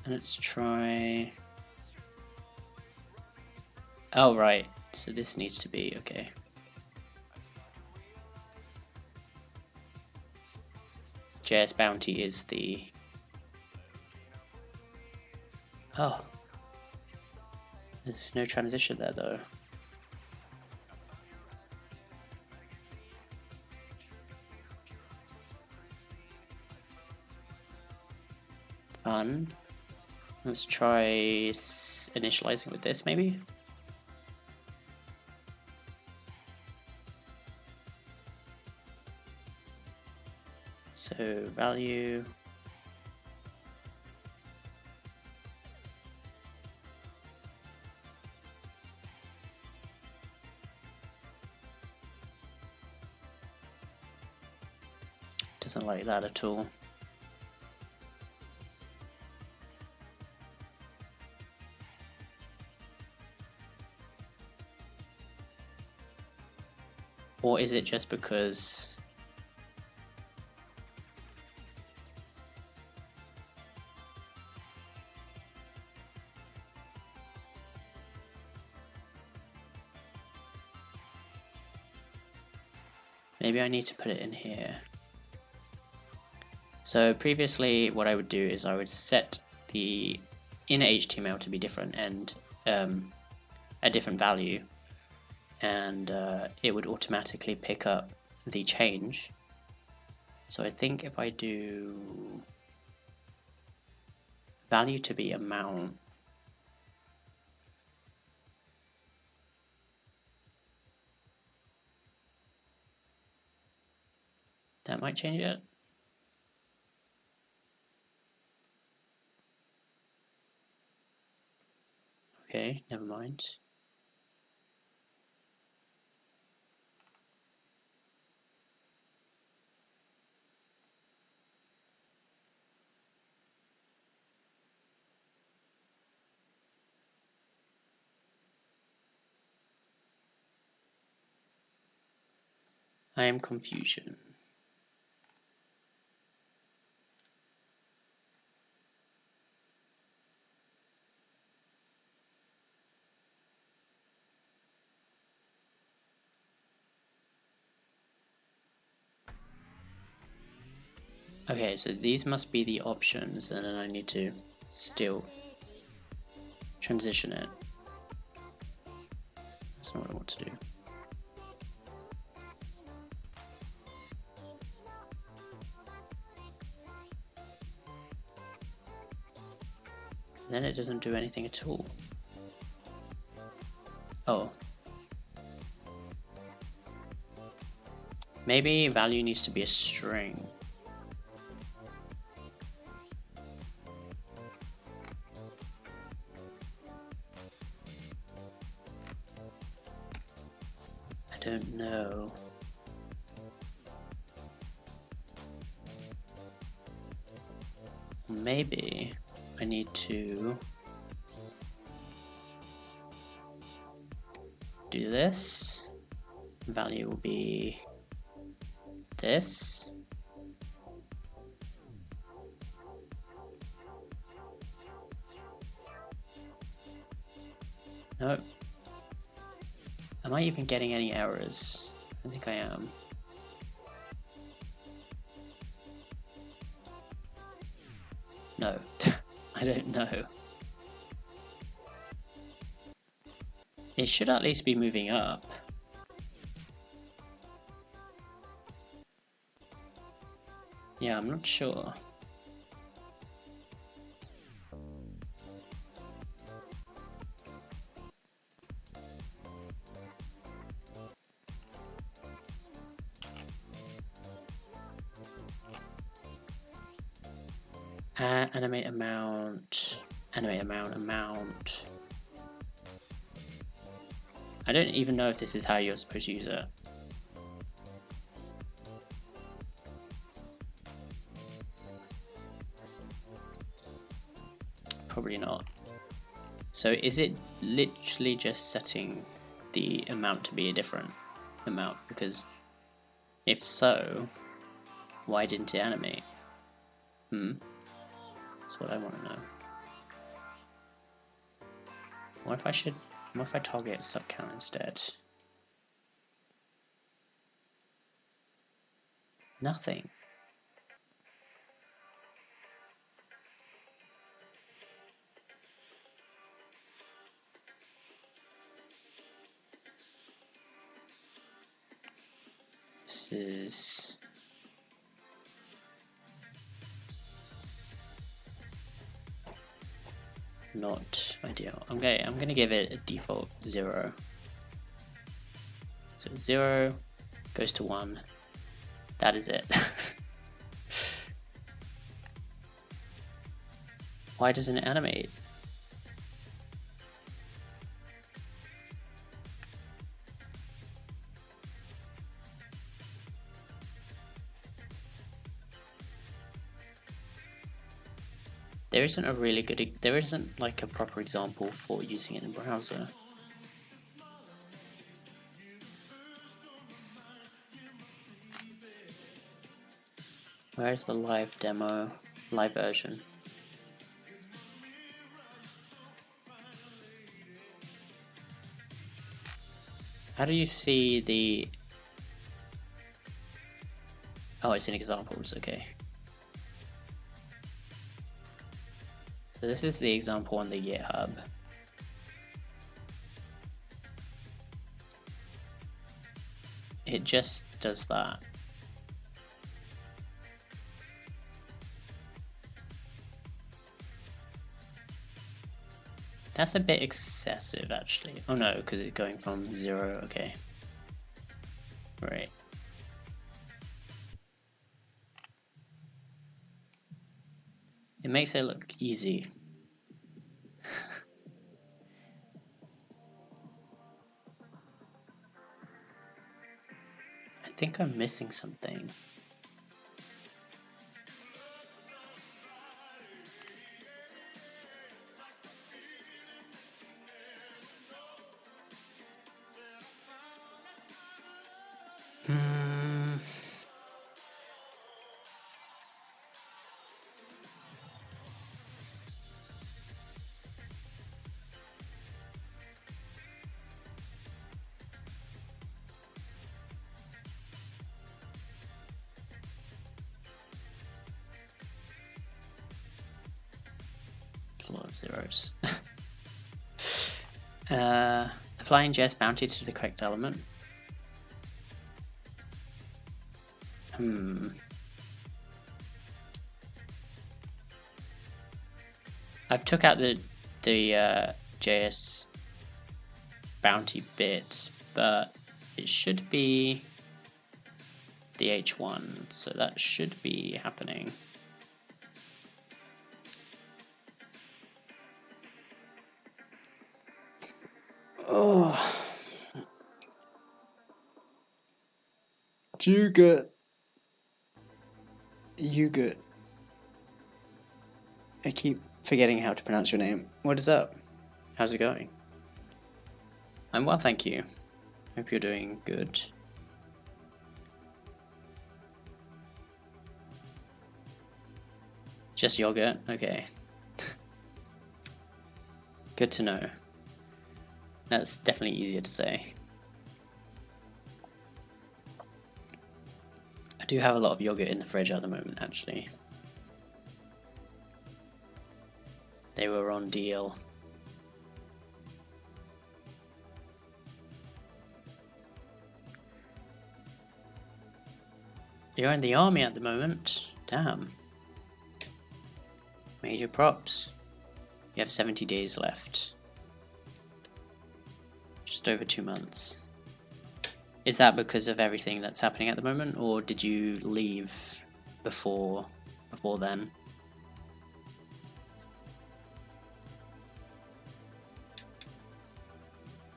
Let's try... Oh, right. So this needs to be okay. JS Bounty is the... Oh. There's no transition there, though. Fun. Let's try initializing with this, maybe? So value. Doesn't like that at all. Or is it just because maybe I need to put it in here? So previously what I would do is I would set the inner HTML to be different and a different value, and it would automatically pick up the change. So I think if I do value to be amount, that might change it. Okay, never mind. I am confusion. Okay, so these must be the options, and then I need to still transition it. That's not what I want to do. Then it doesn't do anything at all. Oh. Maybe value needs to be a string. I don't know. Maybe I need to do this. Value will be this. No. Am I even getting any errors? I think I am. No, I don't know. It should at least be moving up. Yeah, I'm not sure. Animate amount, amount. I don't even know if this is how you're supposed to use it. Probably not. So is it literally just setting the amount to be a different amount? Because if so, why didn't it animate? That's what I want to know. What if I target sub count instead? Nothing. This is not ideal. Okay, I'm gonna give it a default 0. So 0 goes to 1. That is it. Why doesn't it animate? There isn't a really good, there isn't like a proper example for using it in the browser. Where's the live demo, live version? How do you see the... Oh, it's in examples, okay. So this is the example on the GitHub. It just does that. That's a bit excessive, actually. Oh no, because it's going from 0, okay. Right. It makes it look easy. I think I'm missing something. A lot of zeros. Applying JS bounty to the correct element. I've took out the JS bounty bit, but it should be the H1, so that should be happening. Oh, Yugut. I keep forgetting how to pronounce your name. What is up? How's it going? I'm well, thank you. Hope you're doing good. Just yogurt? Okay. Good to know. That's definitely easier to say. I do have a lot of yogurt in the fridge at the moment, actually. They were on deal. You're in the army at the moment. Damn. Major props. You have 70 days left. Just over 2 months. Is that because of everything that's happening at the moment, or did you leave before then?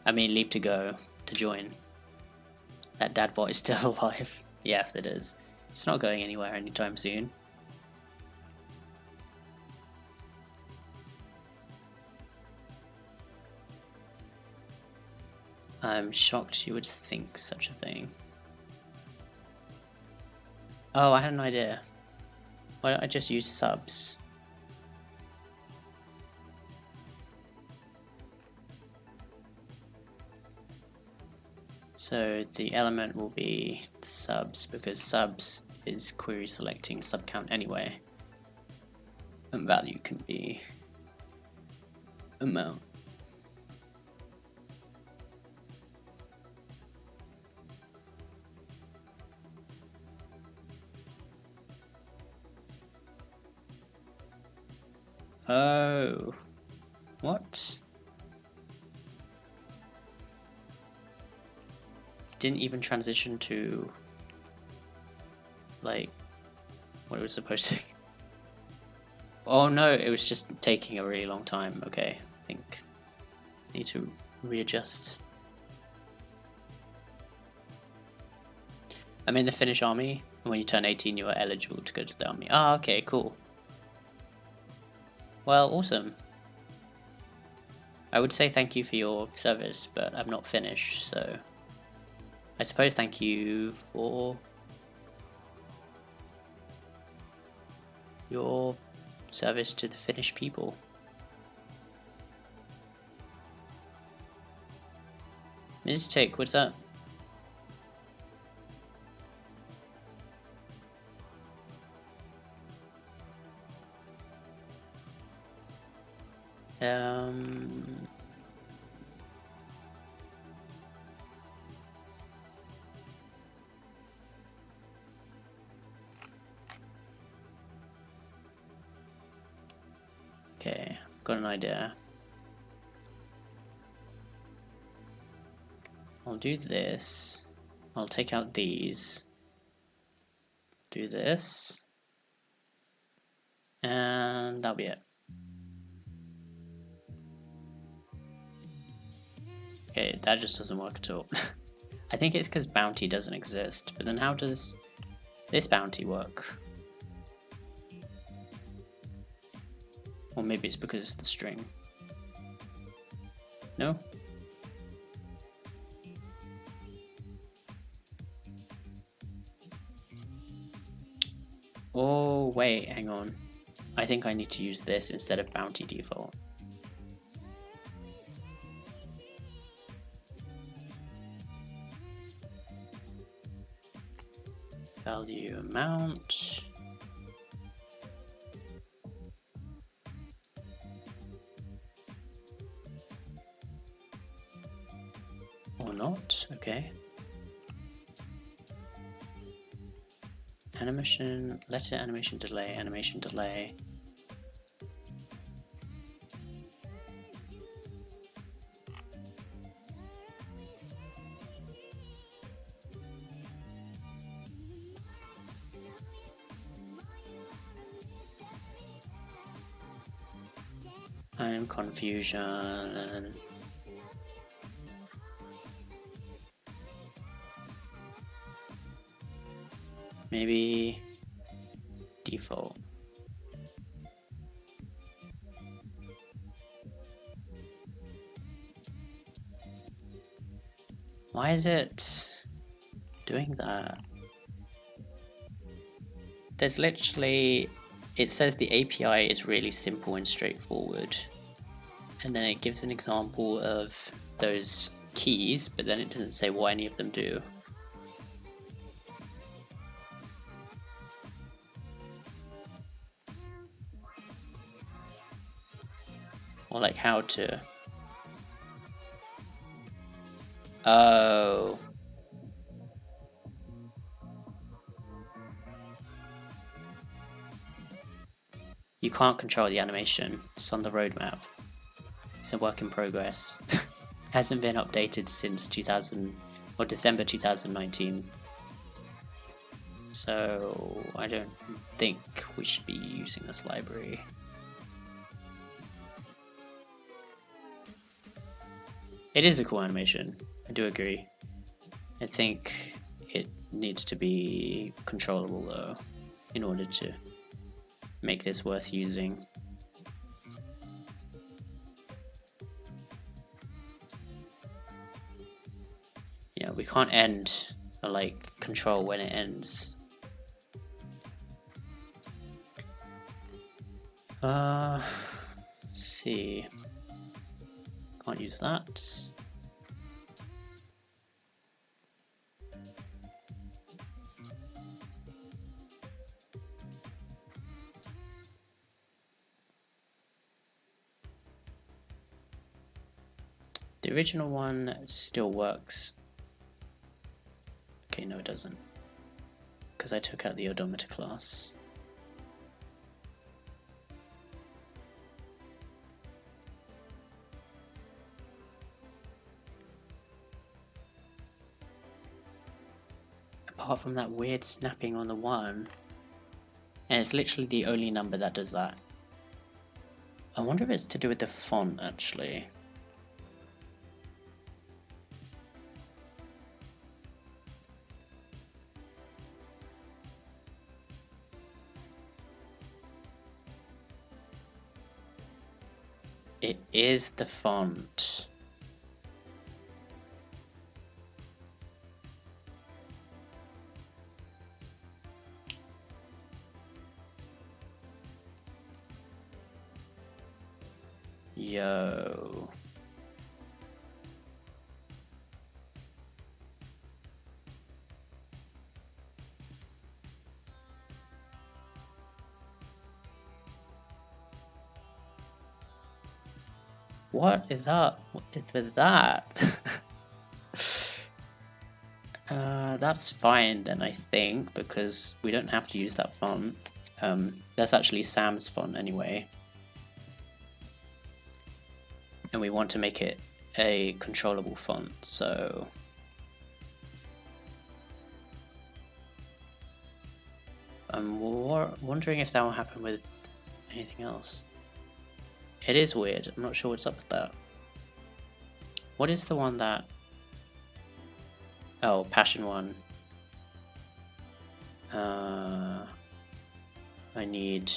I mean, leave to go, to join. That dad bot is still alive. Yes, it is. It's not going anywhere anytime soon. I'm shocked you would think such a thing. Oh, I had an idea. Why don't I just use subs? So the element will be the subs, because subs is query selecting sub count anyway. And value can be amount. Oh, what? Didn't even transition to like what it was supposed to. Oh no, it was just taking a really long time. Okay, I think I need to readjust. I'm in the Finnish army, and when you turn 18 you are eligible to go to the army. Ah, okay, cool. Well, awesome. I would say thank you for your service, but I'm not finished, so I suppose thank you for your service to the Finnish people. Mistake, what's up? Okay, got an idea. I'll do this. I'll take out these. Do this. And that'll be it. Okay, that just doesn't work at all. I think it's because bounty doesn't exist, but then how does this bounty work? Or maybe it's because it's the string. No? Oh, wait, hang on. I think I need to use this instead of bounty default. Value amount. Or not, okay. Animation, letter, animation delay, animation delay. Time confusion. Maybe default. Why is it doing that? There's literally, it says the API is really simple and straightforward. And then it gives an example of those keys, but then it doesn't say what any of them do. Or like how to. Oh. You can't control the animation. It's on the roadmap. It's a work in progress. Hasn't been updated since December 2019. So I don't think we should be using this library. It is a cool animation. I do agree. I think it needs to be controllable though, in order to make this worth using. Yeah, we can't end or like control when it ends. Let's see. Can't use that. The original one still works. Okay, no it doesn't. Because I took out the odometer class. Apart from that weird snapping on the 1. And it's literally the only number that does that. I wonder if it's to do with the font actually. It is the font. Yo. What is up with that? That's fine then, I think, because we don't have to use that font. That's actually Sam's font anyway. And we want to make it a controllable font, so... I'm wondering if that will happen with anything else. It is weird, I'm not sure what's up with that. What is the one that... Oh, Passion 1. I need...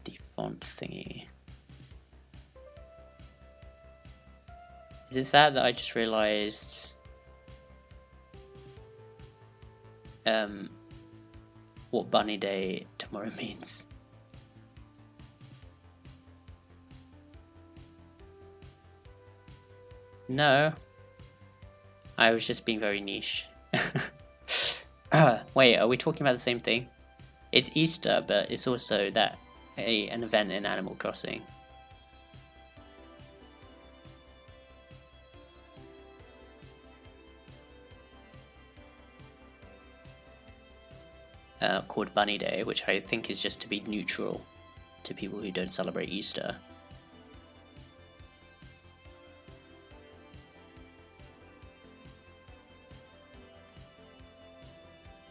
the font thingy. Is it sad that I just realized what Bunny Day tomorrow means? No, I was just being very niche. Wait, are we talking about the same thing? It's Easter, but it's also that an event in Animal Crossing. Called Bunny Day, which I think is just to be neutral to people who don't celebrate Easter.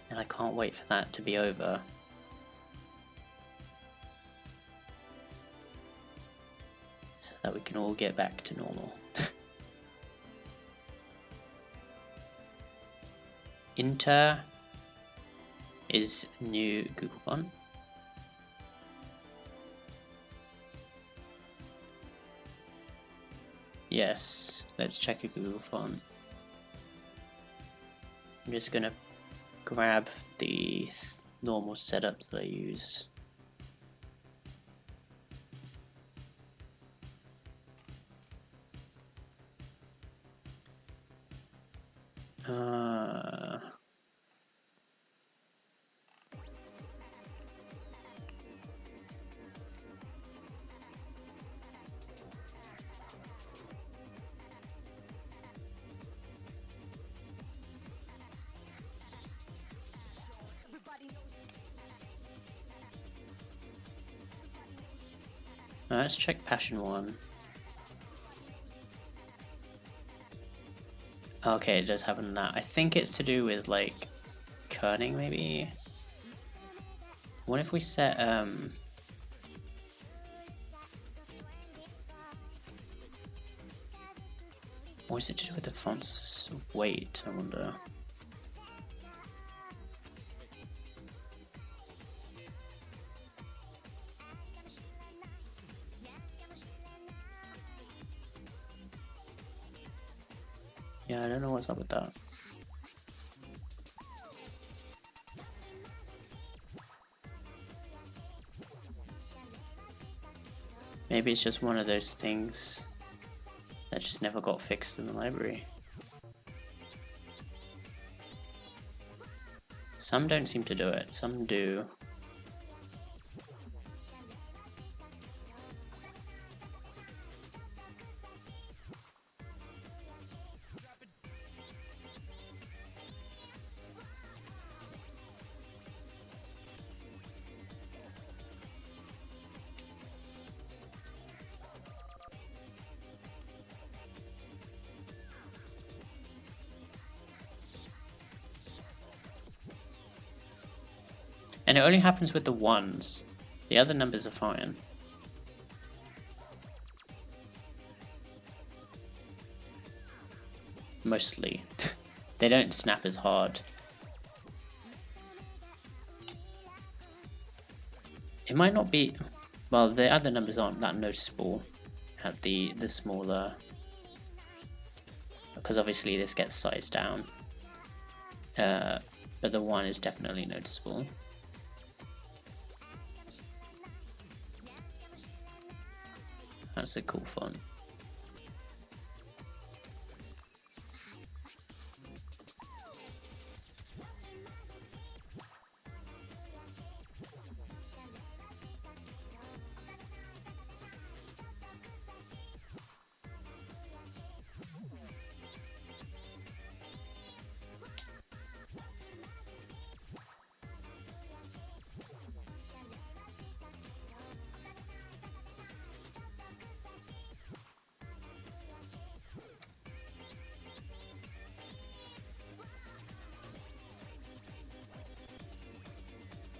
And I can't wait for that to be over. So that we can all get back to normal. Inter is new Google font. Yes, let's check a Google font. I'm just gonna grab the normal setup that I use. Let's check Passion 1. Okay, it does have that. I think it's to do with like kerning, maybe. What if we set or is it to do with the font's weight, I wonder? Yeah, I don't know what's up with that. Maybe it's just one of those things that just never got fixed in the library. Some don't seem to do it, some do. And it only happens with the ones. The other numbers are fine. mostly. They don't snap as hard. It might not be, well, the other numbers aren't that noticeable at the smaller, because obviously this gets sized down, but the 1 is definitely noticeable. That's a cool font.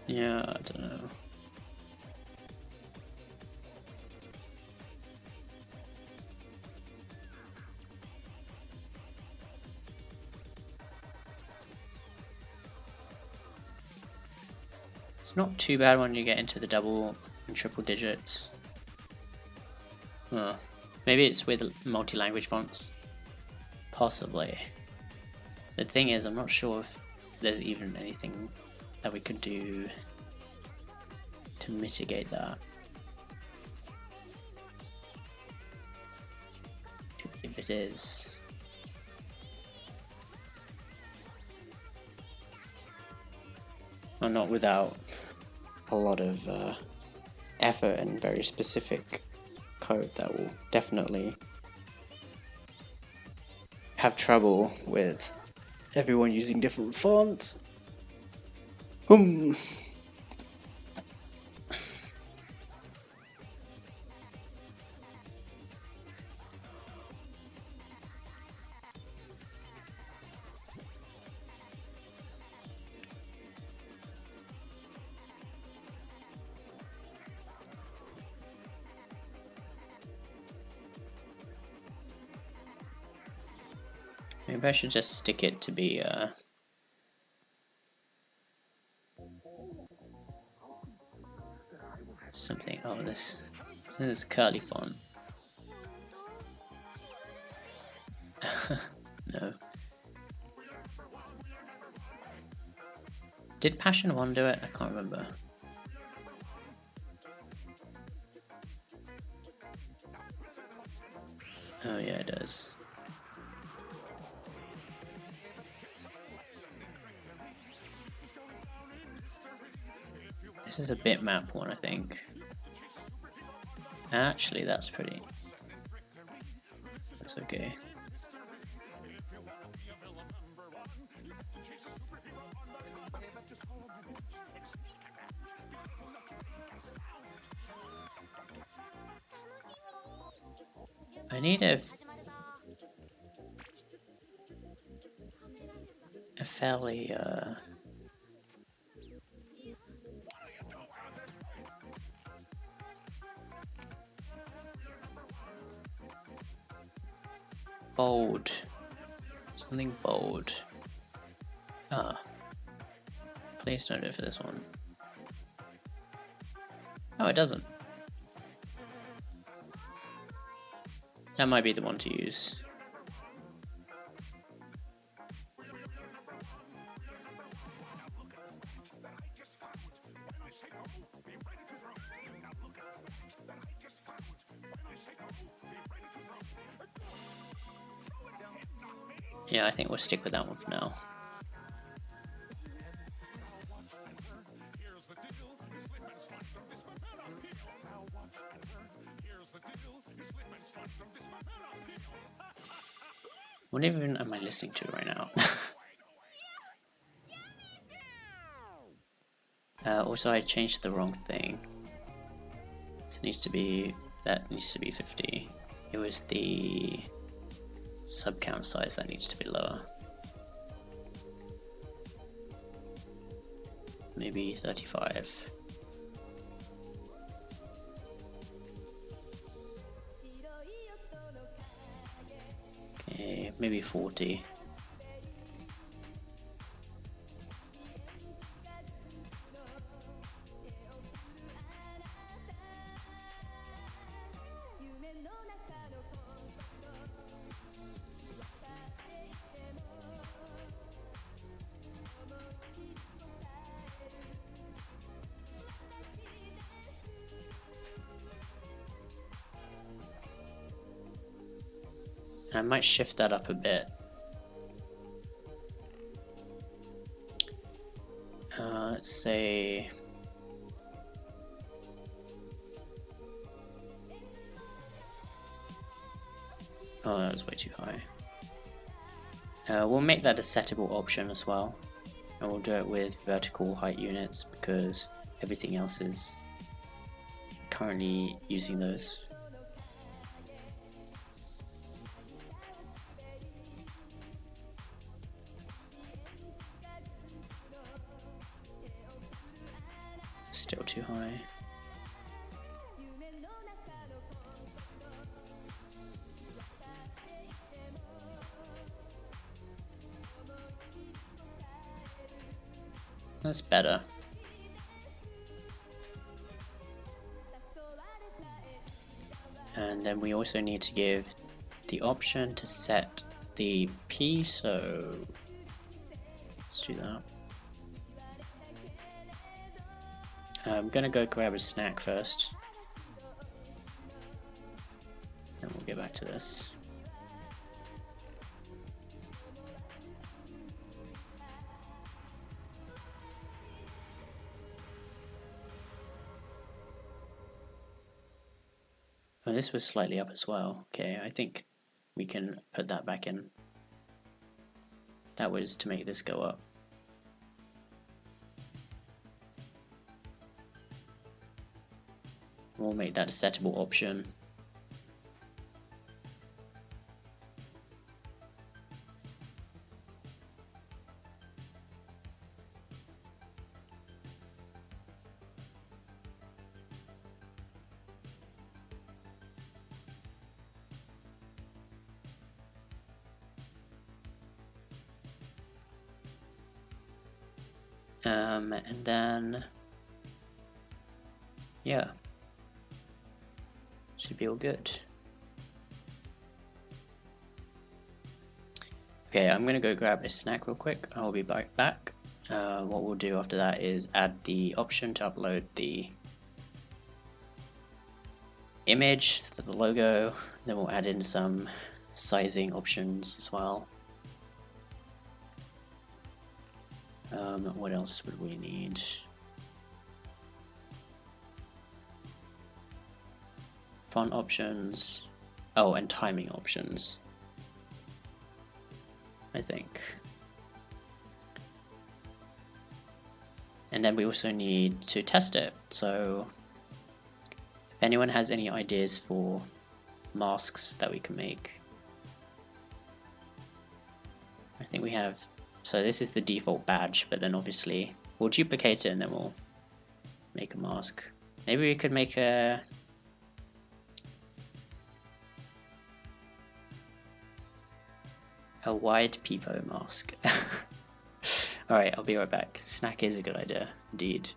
Yeah, I don't know. It's not too bad when you get into the double and triple digits. Maybe it's with multi-language fonts. Possibly. The thing is, I'm not sure if there's even anything that we could do to mitigate that. If it is. Well, not without a lot of effort and very specific code that will definitely have trouble with everyone using different fonts. Maybe I should just stick it to be something. Oh, this is curly font. No. Did Passion 1 do it? I can't remember. Oh yeah, it does. This is a bitmap one, I think. Actually, that's pretty. That's okay. I need a fairly bold, something bold. Please don't do it for this one. Oh, it doesn't. That might be the one to use. Yeah, I think we'll stick with that one for now. What even am I listening to right now? Also, I changed the wrong thing. This needs to be, that needs to be 50. It was the sub count size that needs to be lower. Maybe 35. Okay. maybe 40. I might shift that up a bit. Let's say oh, that was way too high. We'll make that a settable option as well, and we'll do it with vertical height units because everything else is currently using those. Still too high. That's better. And then we also need to give the option to set the P, so let's do that. I'm gonna go grab a snack first, and we'll get back to this. Oh, this was slightly up as well. Okay, I think we can put that back in. That was to make this go up. We'll make that a settable option. And then, yeah, should be all good. Okay, I'm gonna go grab a snack real quick. I'll be back. What we'll do after that is add the option to upload the image, the logo, then we'll add in some sizing options as well. What else would we need? Font options. Oh, and timing options, I think. And then we also need to test it. So if anyone has any ideas for masks that we can make, I think we have. So this is the default badge, but then obviously we'll duplicate it and then we'll make a mask. Maybe we could make a wide peepo mask. Alright, I'll be right back. Snack is a good idea, indeed.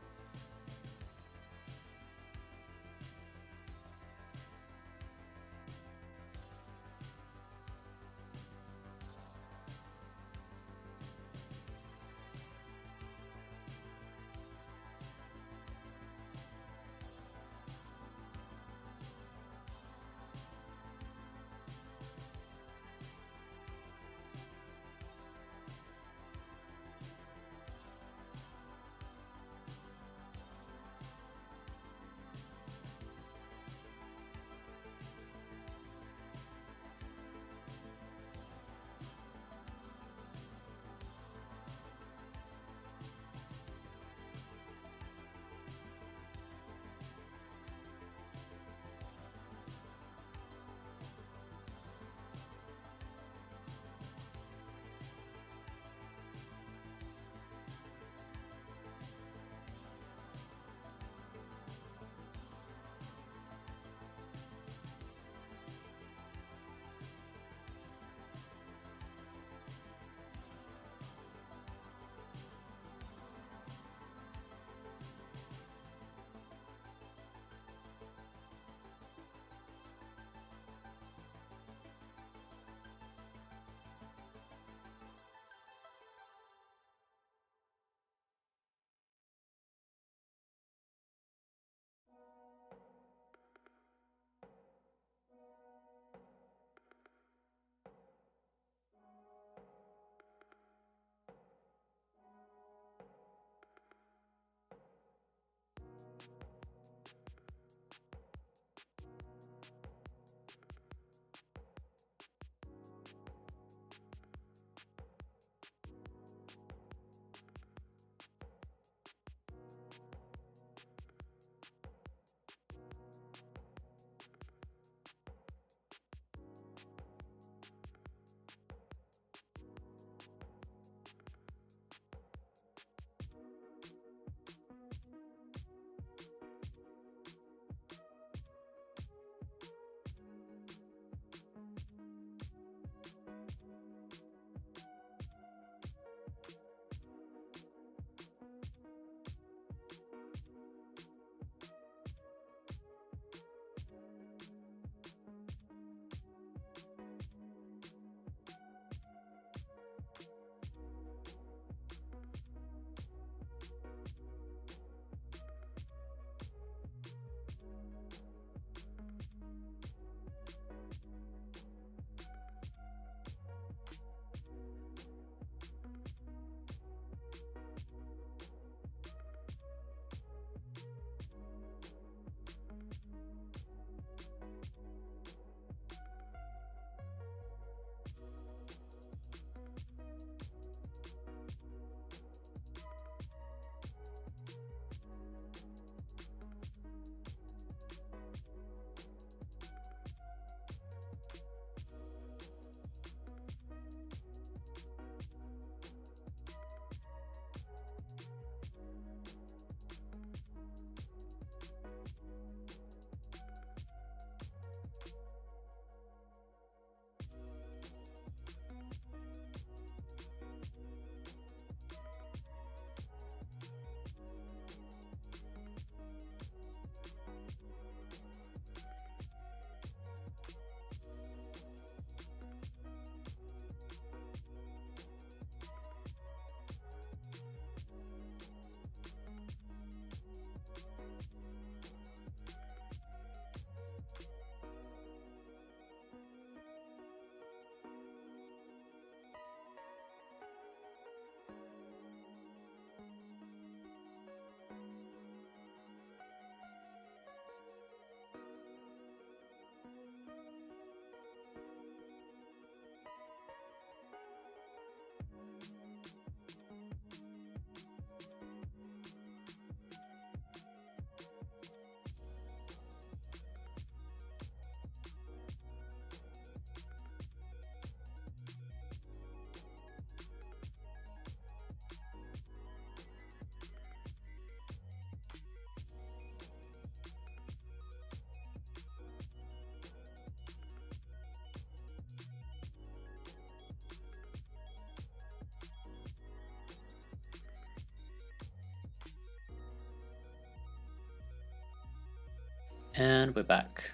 And we're back.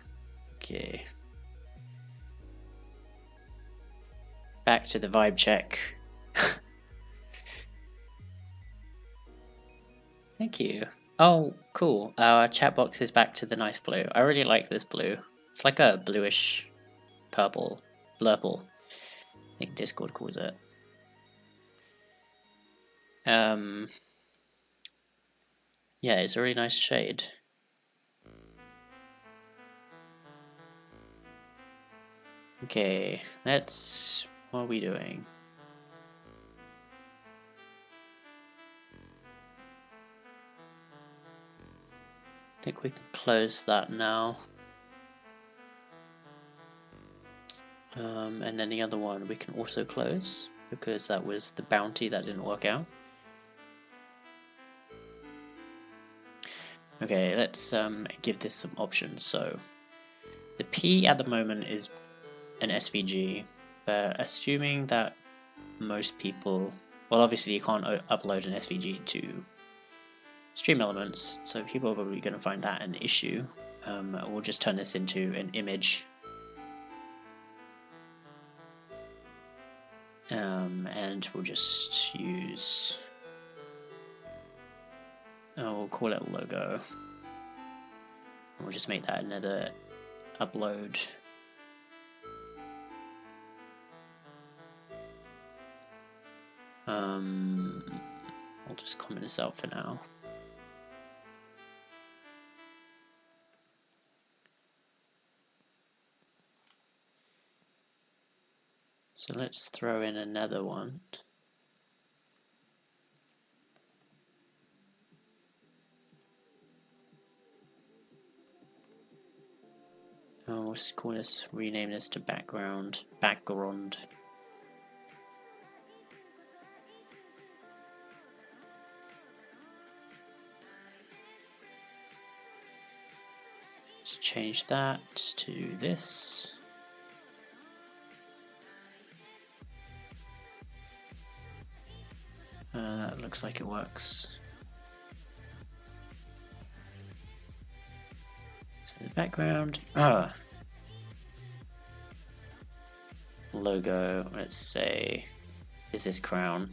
Okay. Back to the vibe check. Thank you. Oh, cool. Our chat box is back to the nice blue. I really like this blue. It's like a bluish purple. Blurple. I think Discord calls it. Yeah, it's a really nice shade. Okay, what are we doing? I think we can close that now. And then the other one we can also close because that was the bounty that didn't work out. Okay, let's give this some options. So the P at the moment is an SVG, but assuming that most people, well, obviously you can't upload an SVG to Stream Elements, so people are probably going to find that an issue. We'll just turn this into an image. And we'll just use, we'll call it a logo. We'll just make that another upload. I'll just comment this out for now. So let's throw in another one. Let's call this, rename this to background. Let's change that to this. That looks like it works. So the background, logo, let's say, is this crown.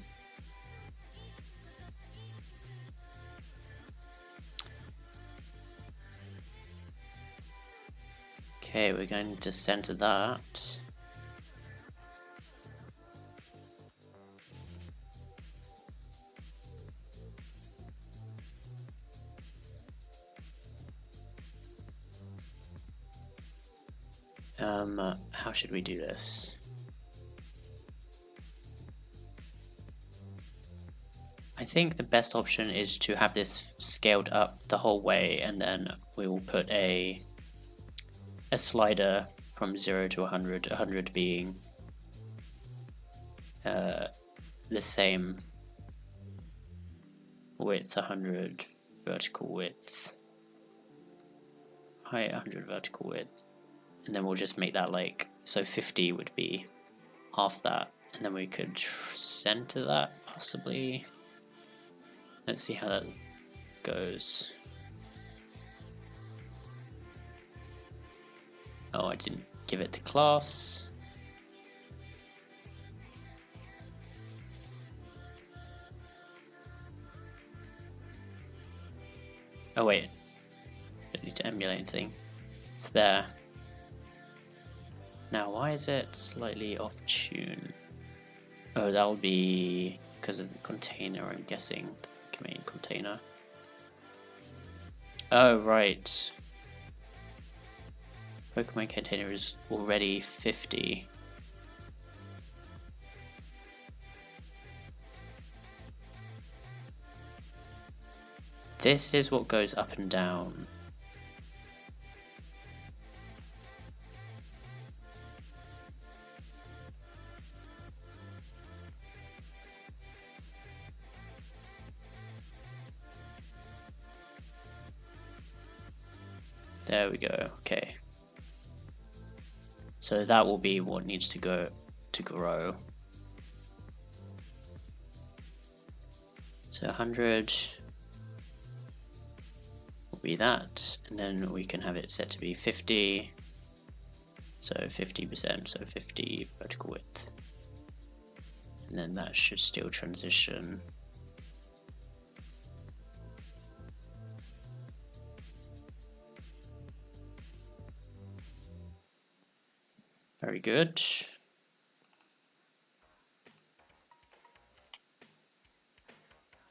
Okay, we're going to center that. How should we do this? I think the best option is to have this scaled up the whole way, and then we will put a slider from 0 to 100, 100 being the same width, 100 vertical width, height, 100 vertical width, and then we'll just make that like, so 50 would be half that, and then we could center that possibly. Let's see how that goes. Oh, I didn't give it the class. Oh wait, don't need to emulate anything. It's there. Now why is it slightly off tune? Oh, that'll be because of the container, I'm guessing. The main container. Oh, right. Pokemon container is already 50. This is what goes up and down. There we go, okay. So that will be what needs to go to grow. So 100. be that, and then we can have it set to be 50, so 50%, so 50 vertical width, and then that should still transition. Very good.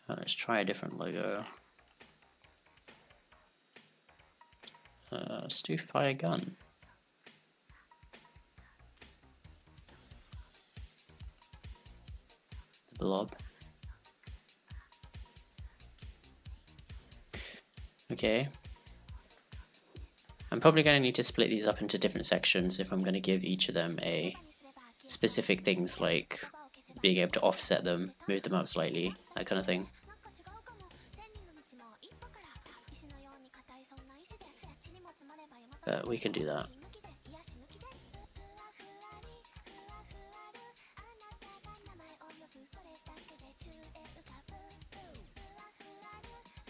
Let's try a different logo. Let's do fire gun. The blob. Okay. I'm probably going to need to split these up into different sections if I'm going to give each of them a specific things like being able to offset them, move them up slightly, that kind of thing. But we can do that.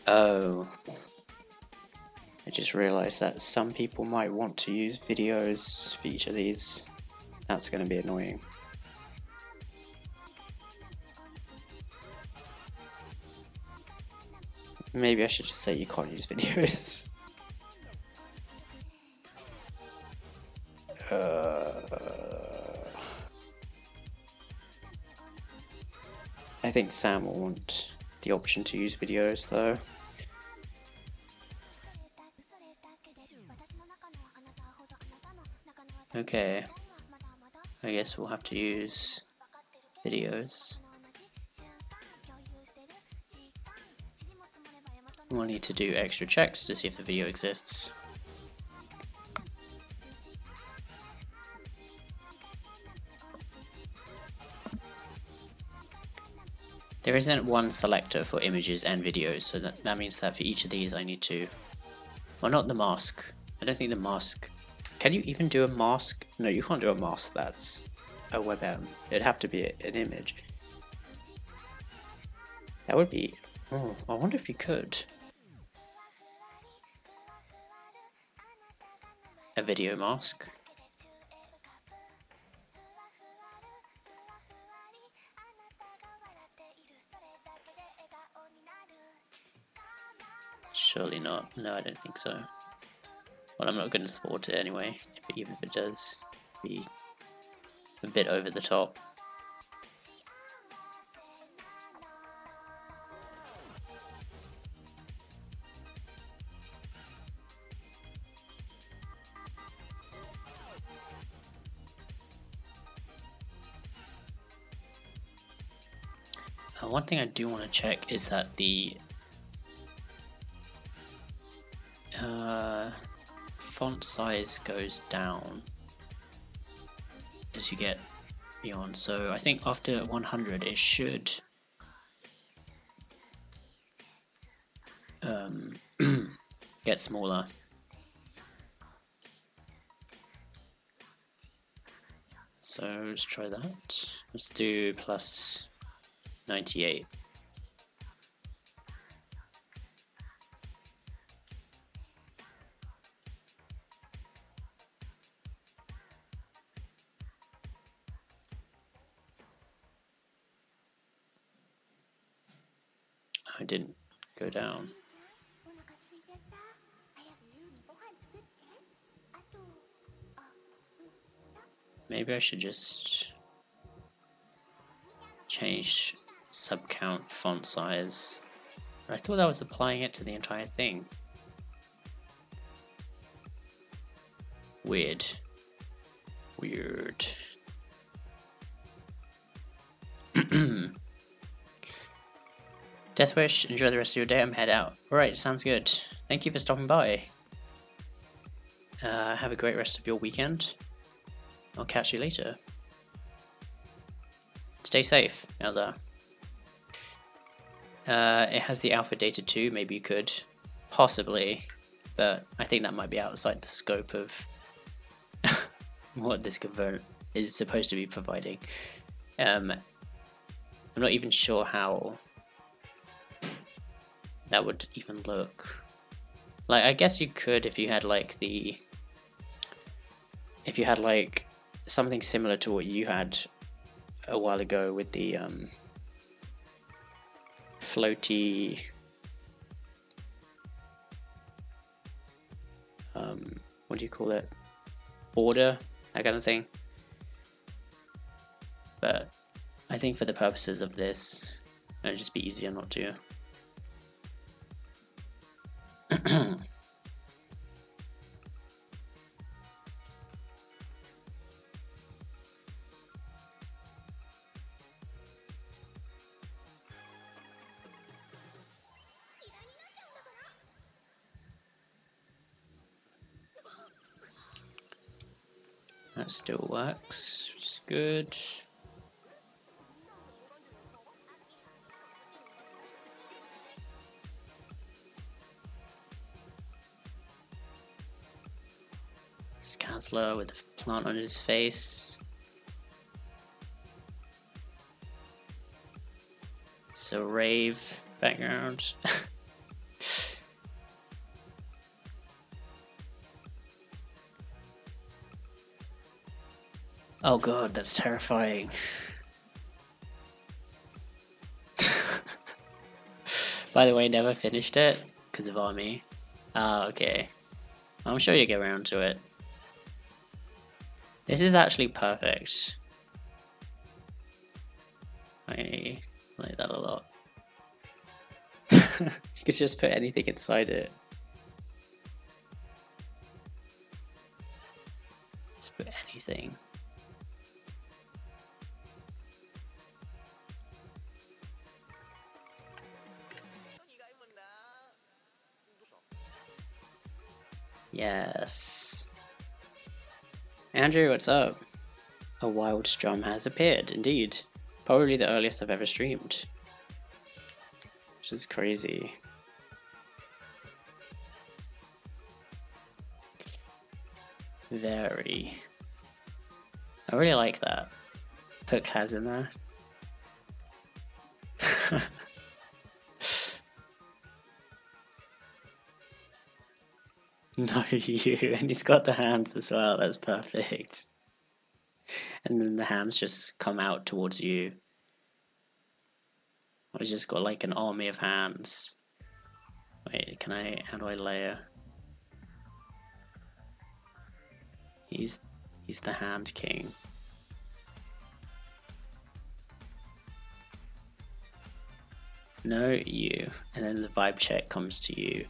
Oh, I just realized that some people might want to use videos for each of these. That's going to be annoying. Maybe I should just say you can't use videos. I think Sam will want the option to use videos though. Okay, I guess we'll have to use videos. We'll need to do extra checks to see if the video exists. There isn't one selector for images and videos, so that means that for each of these I need to... Well, not the mask. I don't think the mask... Can you even do a mask? No, you can't do a mask that's a WebM. It'd have to be an image. That would be... Oh, I wonder if you could. A video mask. Surely not. No, I don't think so. Well, I'm not going to support it anyway, even if it does be a bit over the top. One thing I do want to check is that the font size goes down as you get beyond. So I think after 100 it should get smaller. So let's try that. Let's do plus 98. I didn't go down. Maybe I should just change subcount font size. I thought that was applying it to the entire thing. Weird. Deathwish, enjoy the rest of your day. I'm head out. Alright, sounds good. Thank you for stopping by. Have a great rest of your weekend. I'll catch you later. Stay safe out there. It has the alpha data too. Maybe you could. Possibly. But I think that might be outside the scope of what this convert is supposed to be providing. I'm not even sure how that would even look. Like, I guess you could if you had like something similar to what you had a while ago with the floaty what do you call it, border, that kind of thing. But I think for the purposes of this, it'd just be easier not to. That still works, which is good. Skazla with the plant on his face. So rave background. Oh god, that's terrifying. By the way, never finished it because of Army. Ah, okay. I'm sure you get around to it. This is actually perfect. I like that a lot. You could just put anything inside it. Just put anything. Yes. Andrew, what's up? A wild strum has appeared, indeed. Probably the earliest I've ever streamed. Which is crazy. Very. I really like that. Put Kaz in there. No, you. And he's got the hands as well. That's perfect. And then the hands just come out towards you. He's just got like an army of hands. Wait, how do I layer? He's the hand king. No, you. And then the vibe check comes to you.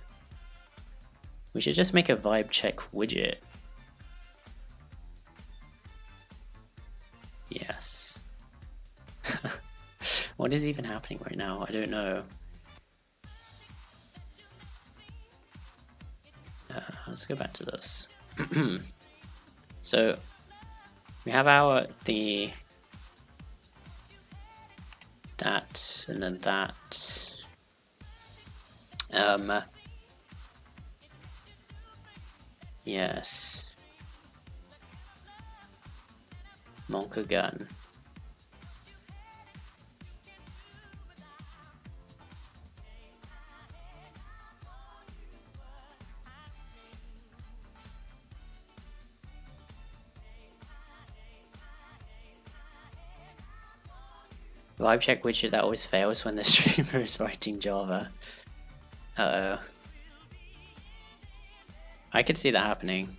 We should just make a vibe check widget. Yes. What is even happening right now? I don't know. Let's go back to this. So we have our thingy, that, and then that. Yes. Monka gun. Vibe check widget that always fails when the streamer is writing Java. Uh-oh. I could see that happening.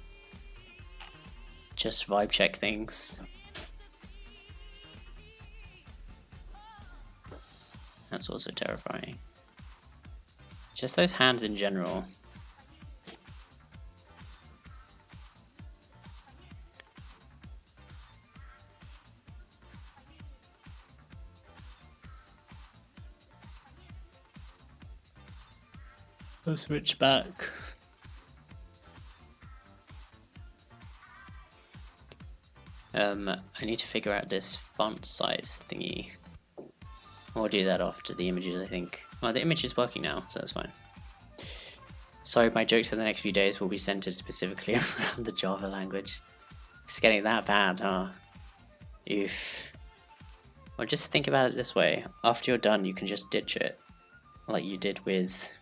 Just vibe check things. That's also terrifying. Just those hands in general. I'll switch back. I need to figure out this font size thingy. I'll do that after the images, I think. Well, the image is working now, so that's fine. Sorry, my jokes for the next few days will be centered specifically around the Java language. It's getting that bad, huh? Oof. Well, just think about it this way. After you're done, you can just ditch it. Like you did with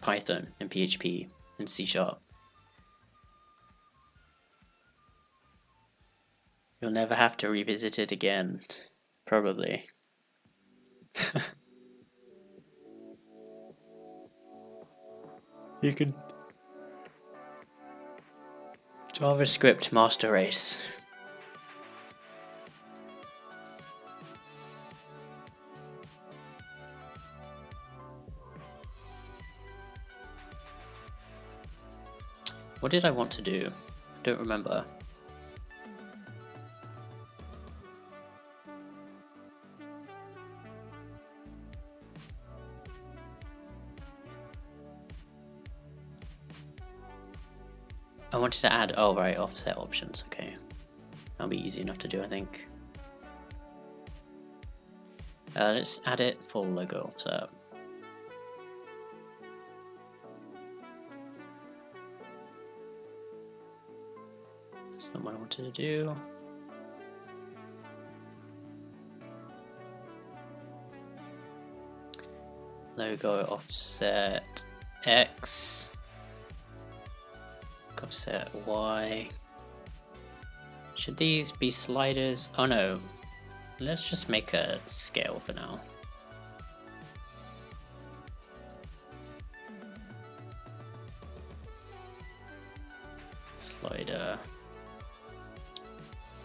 Python and PHP and C#. You'll never have to revisit it again, probably. You can JavaScript master race. What did I want to do? Don't remember. I wanted to add, oh right, offset options, okay. That'll be easy enough to do, I think. Let's add it full logo offset. That's not what I wanted to do. Logo offset X. Offset Y. Should these be sliders? Oh no. Let's just make a scale for now. Slider.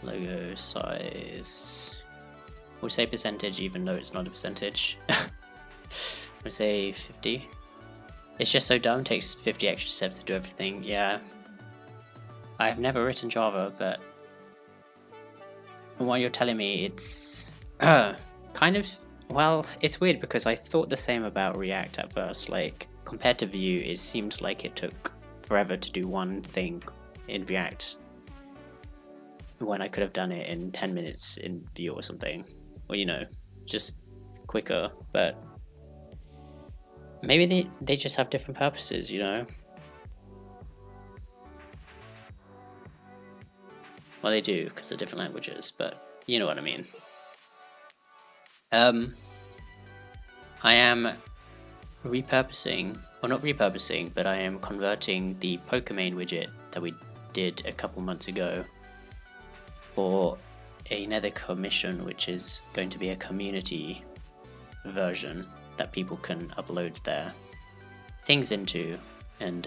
Logo size. We'll say percentage even though it's not a percentage. We'll say 50. It's just so dumb, it takes 50 extra steps to do everything. Yeah. I've never written Java, but from what you're telling me, it's kind of, well, it's weird because I thought the same about React at first. Like, compared to Vue, it seemed like it took forever to do one thing in React when I could have done it in 10 minutes in Vue or something. Or, you know, just quicker, but maybe they just have different purposes, you know? Well, they do, because they're different languages, but you know what I mean. I am repurposing, well not repurposing, but I am converting the Pokimane widget that we did a couple months ago for another commission, which is going to be a community version that people can upload their things into and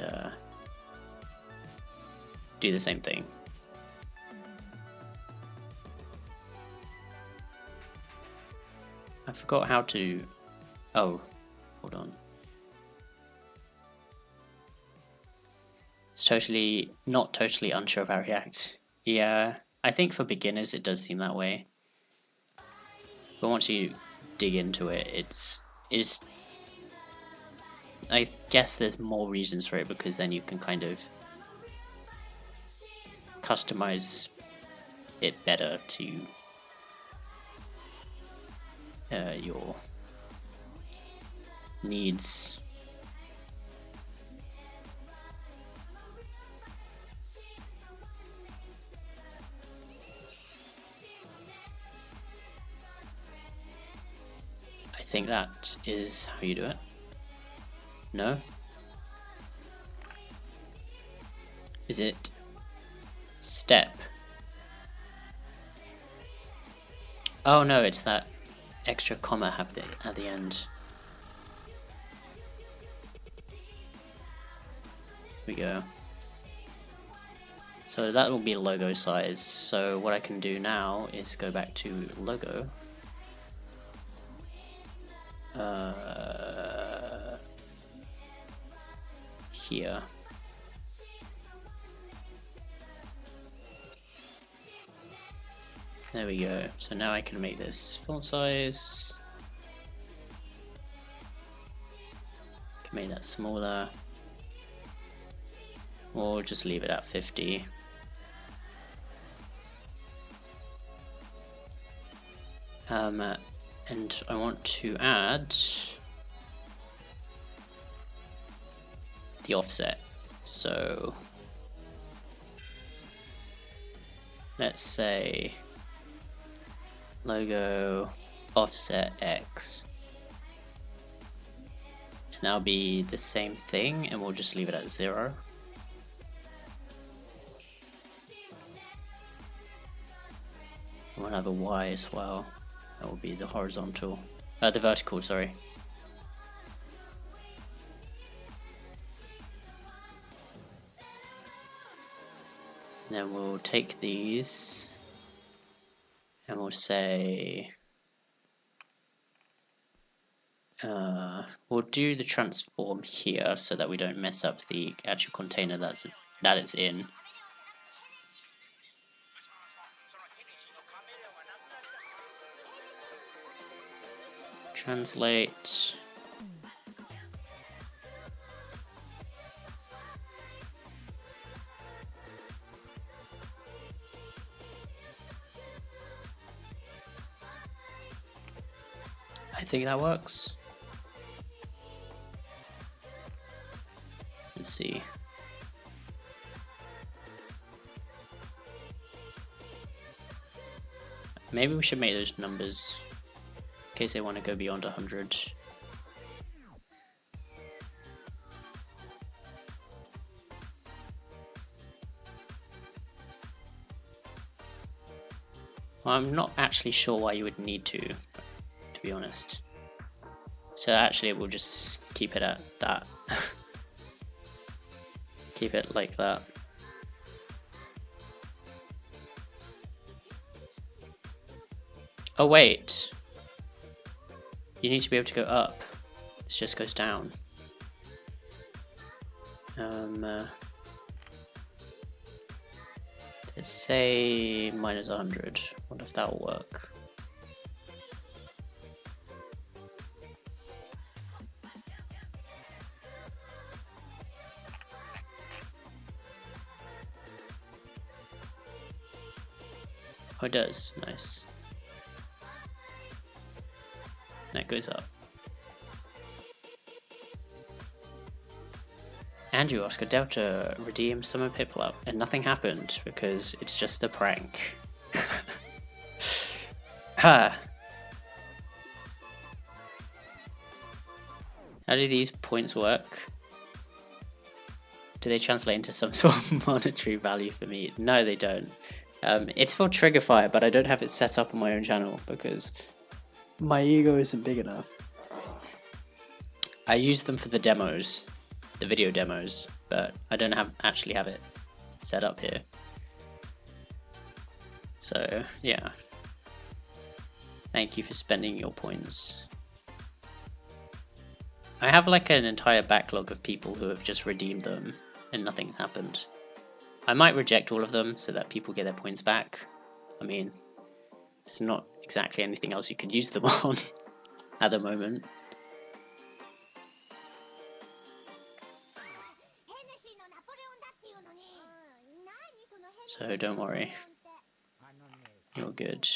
do the same thing. I forgot how to... Oh, hold on. It's not totally unsure about React. Yeah, I think for beginners it does seem that way. But once you dig into it, it's I guess there's more reasons for it because then you can kind of customize it better to your needs. I think that is how you do it. No? Is it step? Oh no, it's that extra comma happening at the end. Here we go. So that will be logo size. So what I can do now is go back to logo. Here. There we go. So now I can make this font size. Can make that smaller. Or just leave it at 50. And I want to add the offset. So let's say logo offset X, and now be the same thing, and we'll just leave it at 0. We'll have a Y as well. That will be the horizontal, the vertical, sorry. Then we'll take these and we'll say we'll do the transform here so that we don't mess up the actual container that it's in. Translate. I think that works. Let's see. Maybe we should make those numbers in case they want to go beyond 100. Well, I'm not actually sure why you would need to be honest. So actually we'll just keep it at that. Keep it like that. Oh wait. You need to be able to go up. This just goes down. Let's say minus 100. Wonder if that will work. Oh, it does. Nice. That goes up. Andrew Oscar Delta redeemed Summer Piplup and nothing happened because it's just a prank. Ha! How do these points work? Do they translate into some sort of monetary value for me? No, they don't. It's for Triggerfire, but I don't have it set up on my own channel because my ego isn't big enough. I use them for the demos, the video demos, but I don't actually have it set up here. So yeah, thank you for spending your points. I have like an entire backlog of people who have just redeemed them and nothing's happened. I might reject all of them so that people get their points back. I mean, it's not exactly anything else you can use them on at the moment. So don't worry, you're good.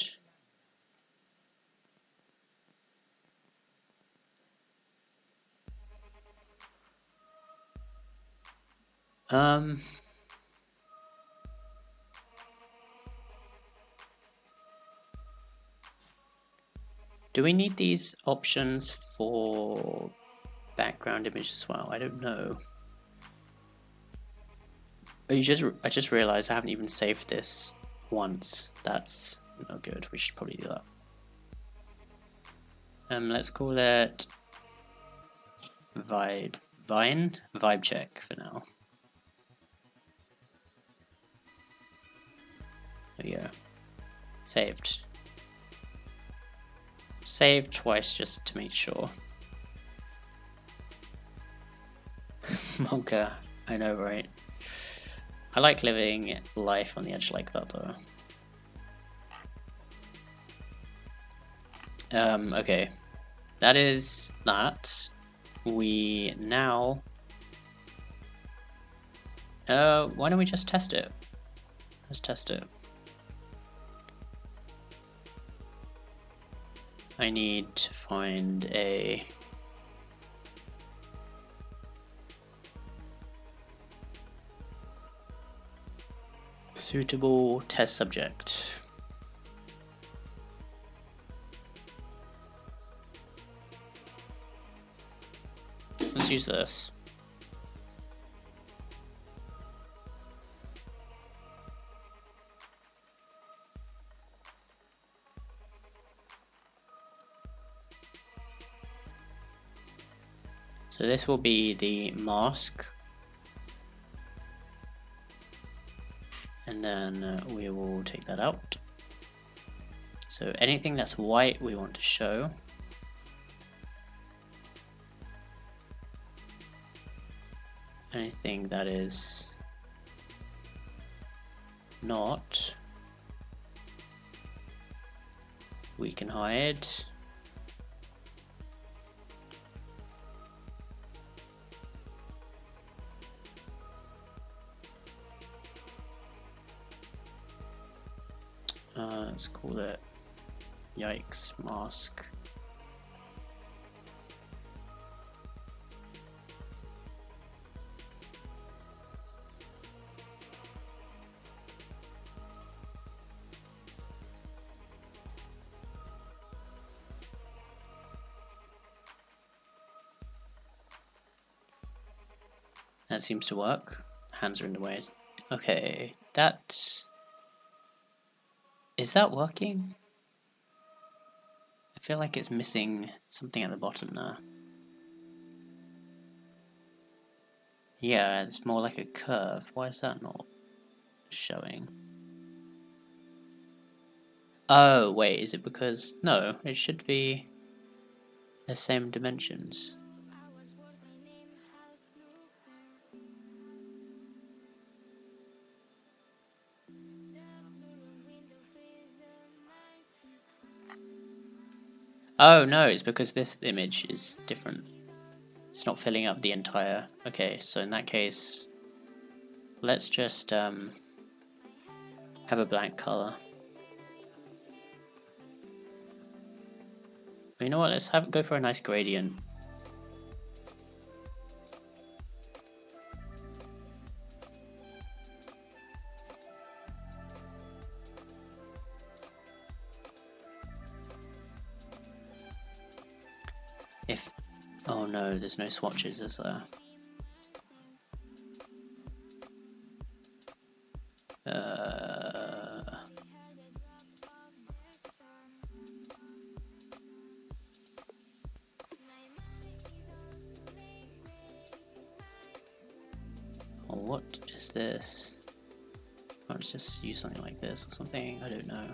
Do we need these options for background image as well? I don't know. Oh, I just realized I haven't even saved this once. That's not good. We should probably do that. Let's call it vibe check for now. There we go. Saved. Save twice just to make sure. Monka, I know, right? I like living life on the edge like that though. Okay. That is that. We now... why don't we just test it? Let's test it. I need to find a suitable test subject. Let's use this. So this will be the mask, and then we will take that out. So anything that's white we want to show. Anything that is not, we can hide. Let's call it yikes mask. That seems to work. Hands are in the way. Okay, is that working? I feel like it's missing something at the bottom there. Yeah, it's more like a curve. Why is that not showing? Oh, wait, is it because... No, it should be the same dimensions. Oh no, it's because this image is different. It's not filling up the entire... Okay, so in that case, let's just have a blank color. But you know what, let's go for a nice gradient. Oh no, there's no swatches, is there? Oh, what is this? Let's just use something like this or something, I don't know.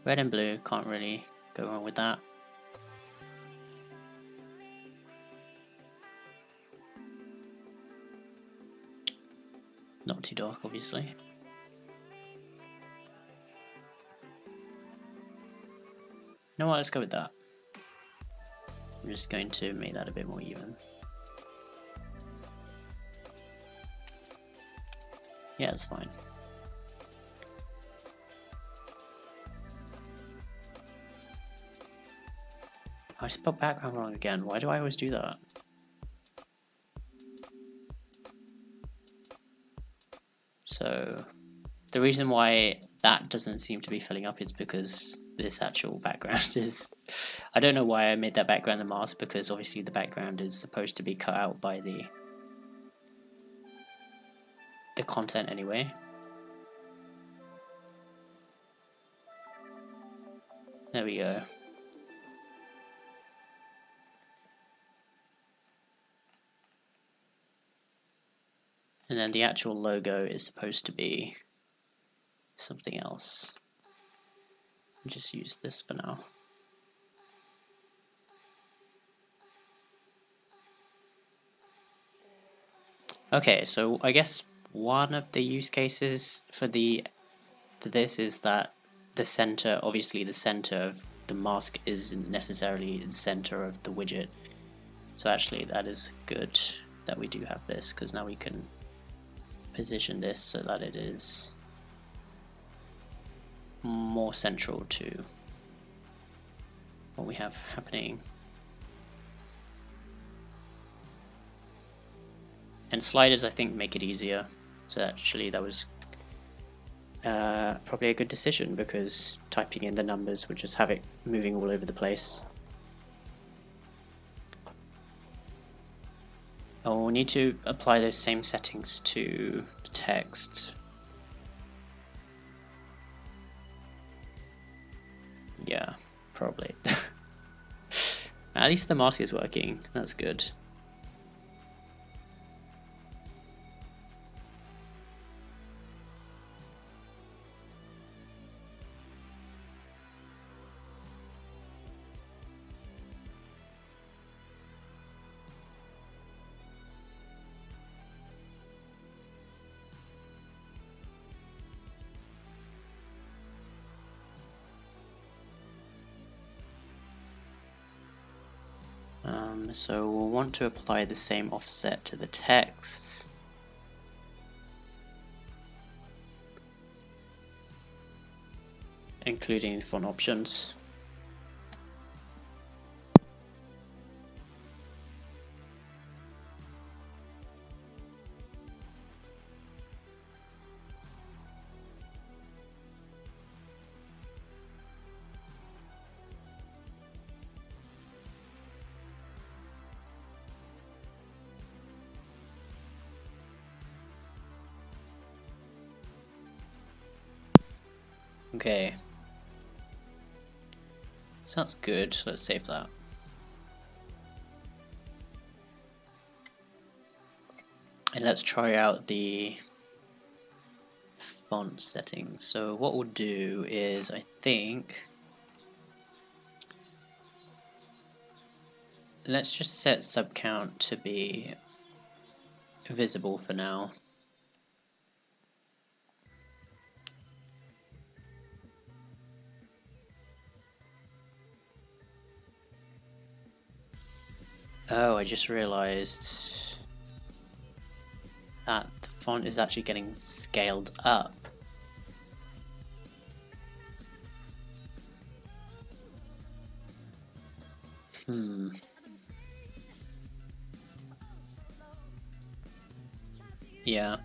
Red and blue, can't really go wrong with that. Not too dark, obviously. You know what, let's go with that. I'm just going to make that a bit more even. Yeah, it's fine. I spelled background wrong again. Why do I always do that? So the reason why that doesn't seem to be filling up is because this actual background is... I don't know why I made that background a mask, because obviously the background is supposed to be cut out by the content anyway. There we go. And then the actual logo is supposed to be something else. I'll just use this for now. Okay, so I guess one of the use cases for this is that the center, obviously the center of the mask isn't necessarily the center of the widget. So actually that is good that we do have this, because now we can position this so that it is more central to what we have happening. And sliders, I think, make it easier. So actually that was probably a good decision, because typing in the numbers would just have it moving all over the place. Oh, we'll need to apply those same settings to the text. Yeah, probably. At least the mask is working, that's good. So we'll want to apply the same offset to the text. Including font options. Okay. Sounds good. Let's save that. And let's try out the font settings. So what we'll do is, I think, let's just set subcount to be visible for now. Oh, I just realized that the font is actually getting scaled up. Yeah.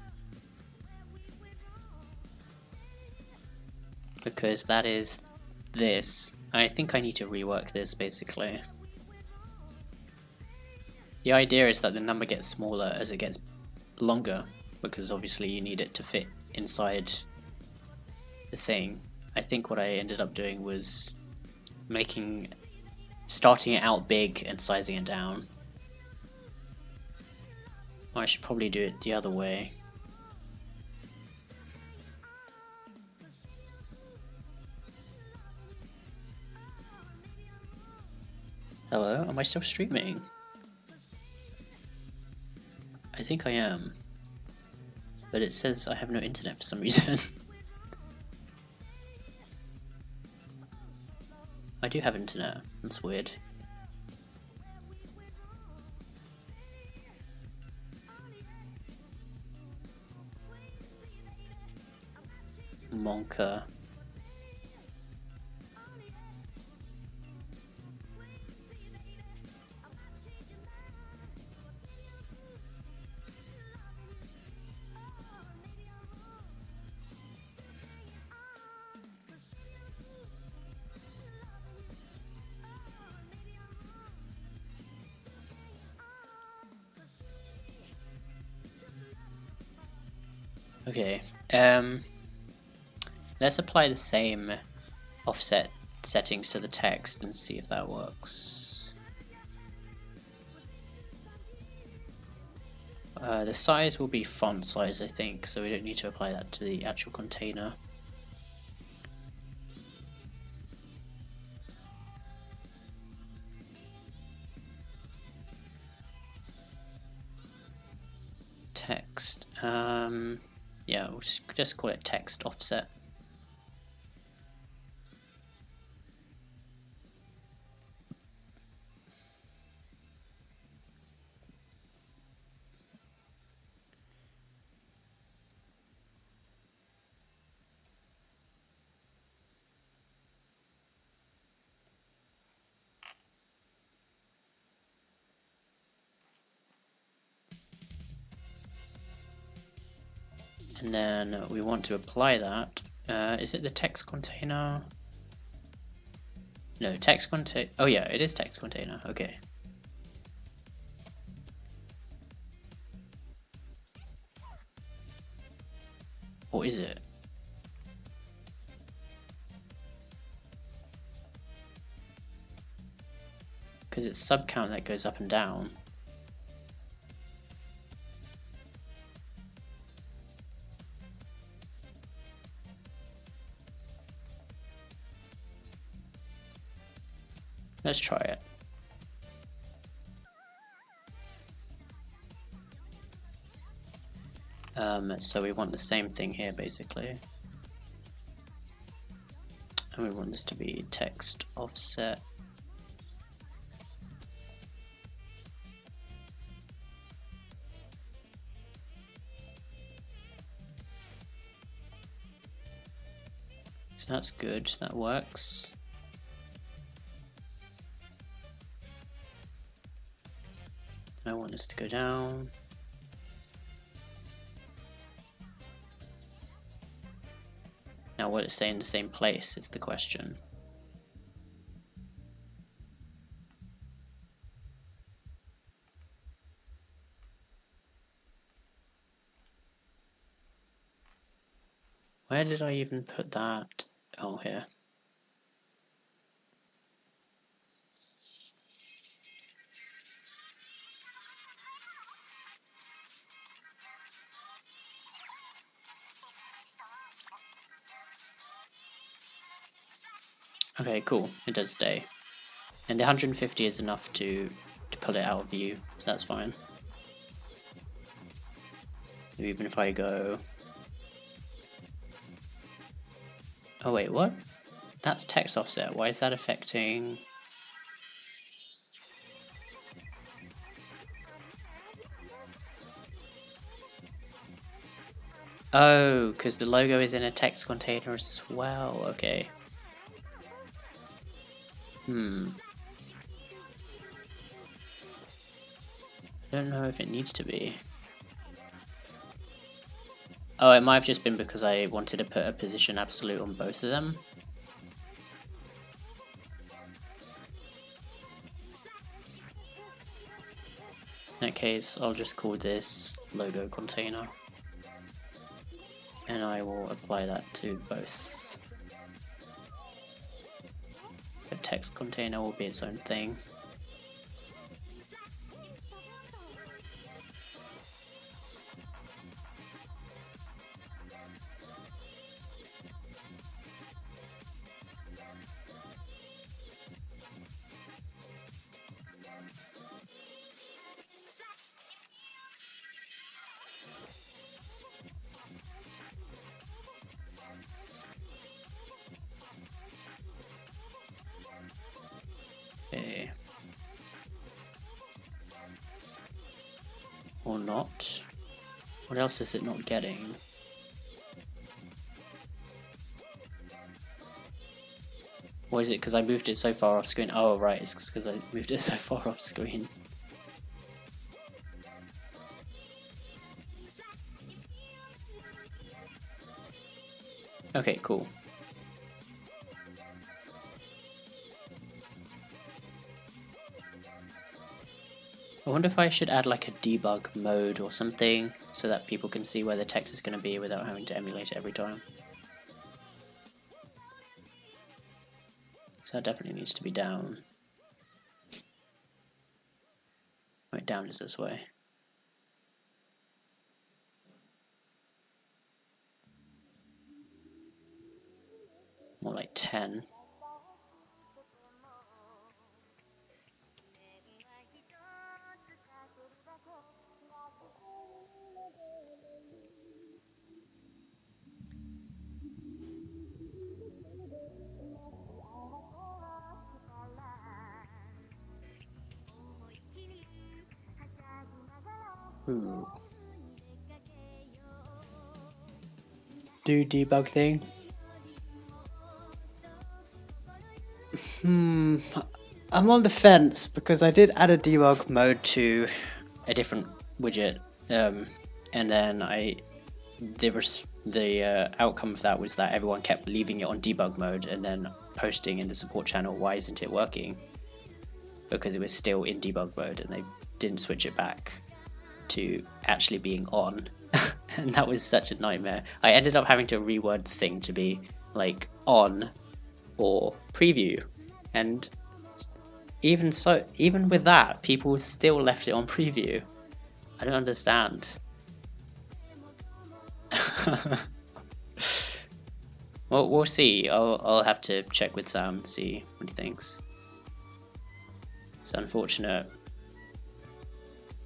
Because that is this. I think I need to rework this basically. The idea is that the number gets smaller as it gets longer, because obviously you need it to fit inside the thing. I think what I ended up doing was starting it out big and sizing it down. I should probably do it the other way. Hello, am I still streaming? I think I am. But it says I have no internet for some reason. I do have internet, that's weird. Monka. Okay, let's apply the same offset settings to the text and see if that works. The size will be font size, I think, so we don't need to apply that to the actual container. Text, yeah, we'll just call it text offset. And then we want to apply that. Is it the text container? No, text container. Oh yeah, it is text container. Okay. Or is it? Because it's sub count that goes up and down. Let's try it. So we want the same thing here basically. And we want this to be text offset. So that's good, that works. And I want this to go down. Now will it stay in the same place is the question. Where did I even put that? Oh, here. Okay, cool. It does stay. And the 150 is enough to pull it out of view, so that's fine. Even if I go... Oh wait, what? That's text offset. Why is that affecting... Oh, because the logo is in a text container as well. Okay. I don't know if it needs to be. Oh, it might have just been because I wanted to put a position absolute on both of them. In that case, I'll just call this logo container. And I will apply that to both. The text container will be its own thing. Okay. Or not. What else is it not getting? Or is it because I moved it so far off screen? Oh right, it's because I moved it so far off screen. Okay, cool. I wonder if I should add like a debug mode or something so that people can see where the text is going to be without having to emulate it every time. So that definitely needs to be down. Right, down is this way. More like 10. Ooh. Do debug thing. I'm on the fence because I did add a debug mode to a different widget, and then I the outcome of that was that everyone kept leaving it on debug mode and then posting in the support channel, why isn't it working? Because it was still in debug mode and they didn't switch it back to actually being on. And that was such a nightmare. I ended up having to reword the thing to be like on or preview, and even with that, people still left it on preview. I don't understand. Well, we'll see. I'll have to check with Sam, see what he thinks. It's unfortunate.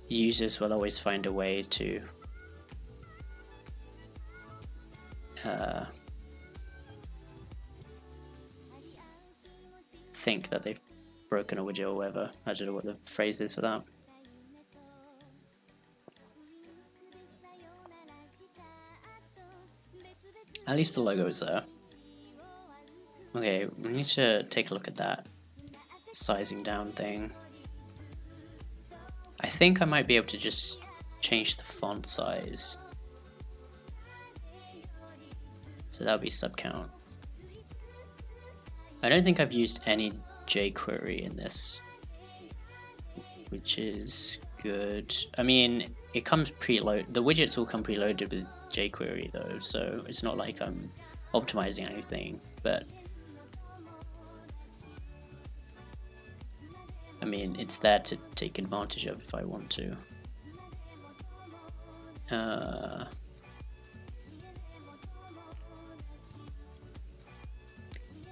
Users will always find a way to think that they've broken a widget or whatever. I don't know what the phrase is for that. At least the logo is there. Okay, we need to take a look at that sizing down thing. I think I might be able to just change the font size. So that'll be subcount. I don't think I've used any jQuery in this, which is good. I mean, it comes preloaded. The widgets all come preloaded with jQuery though, so it's not like I'm optimizing anything, but I mean, it's there to take advantage of if I want to.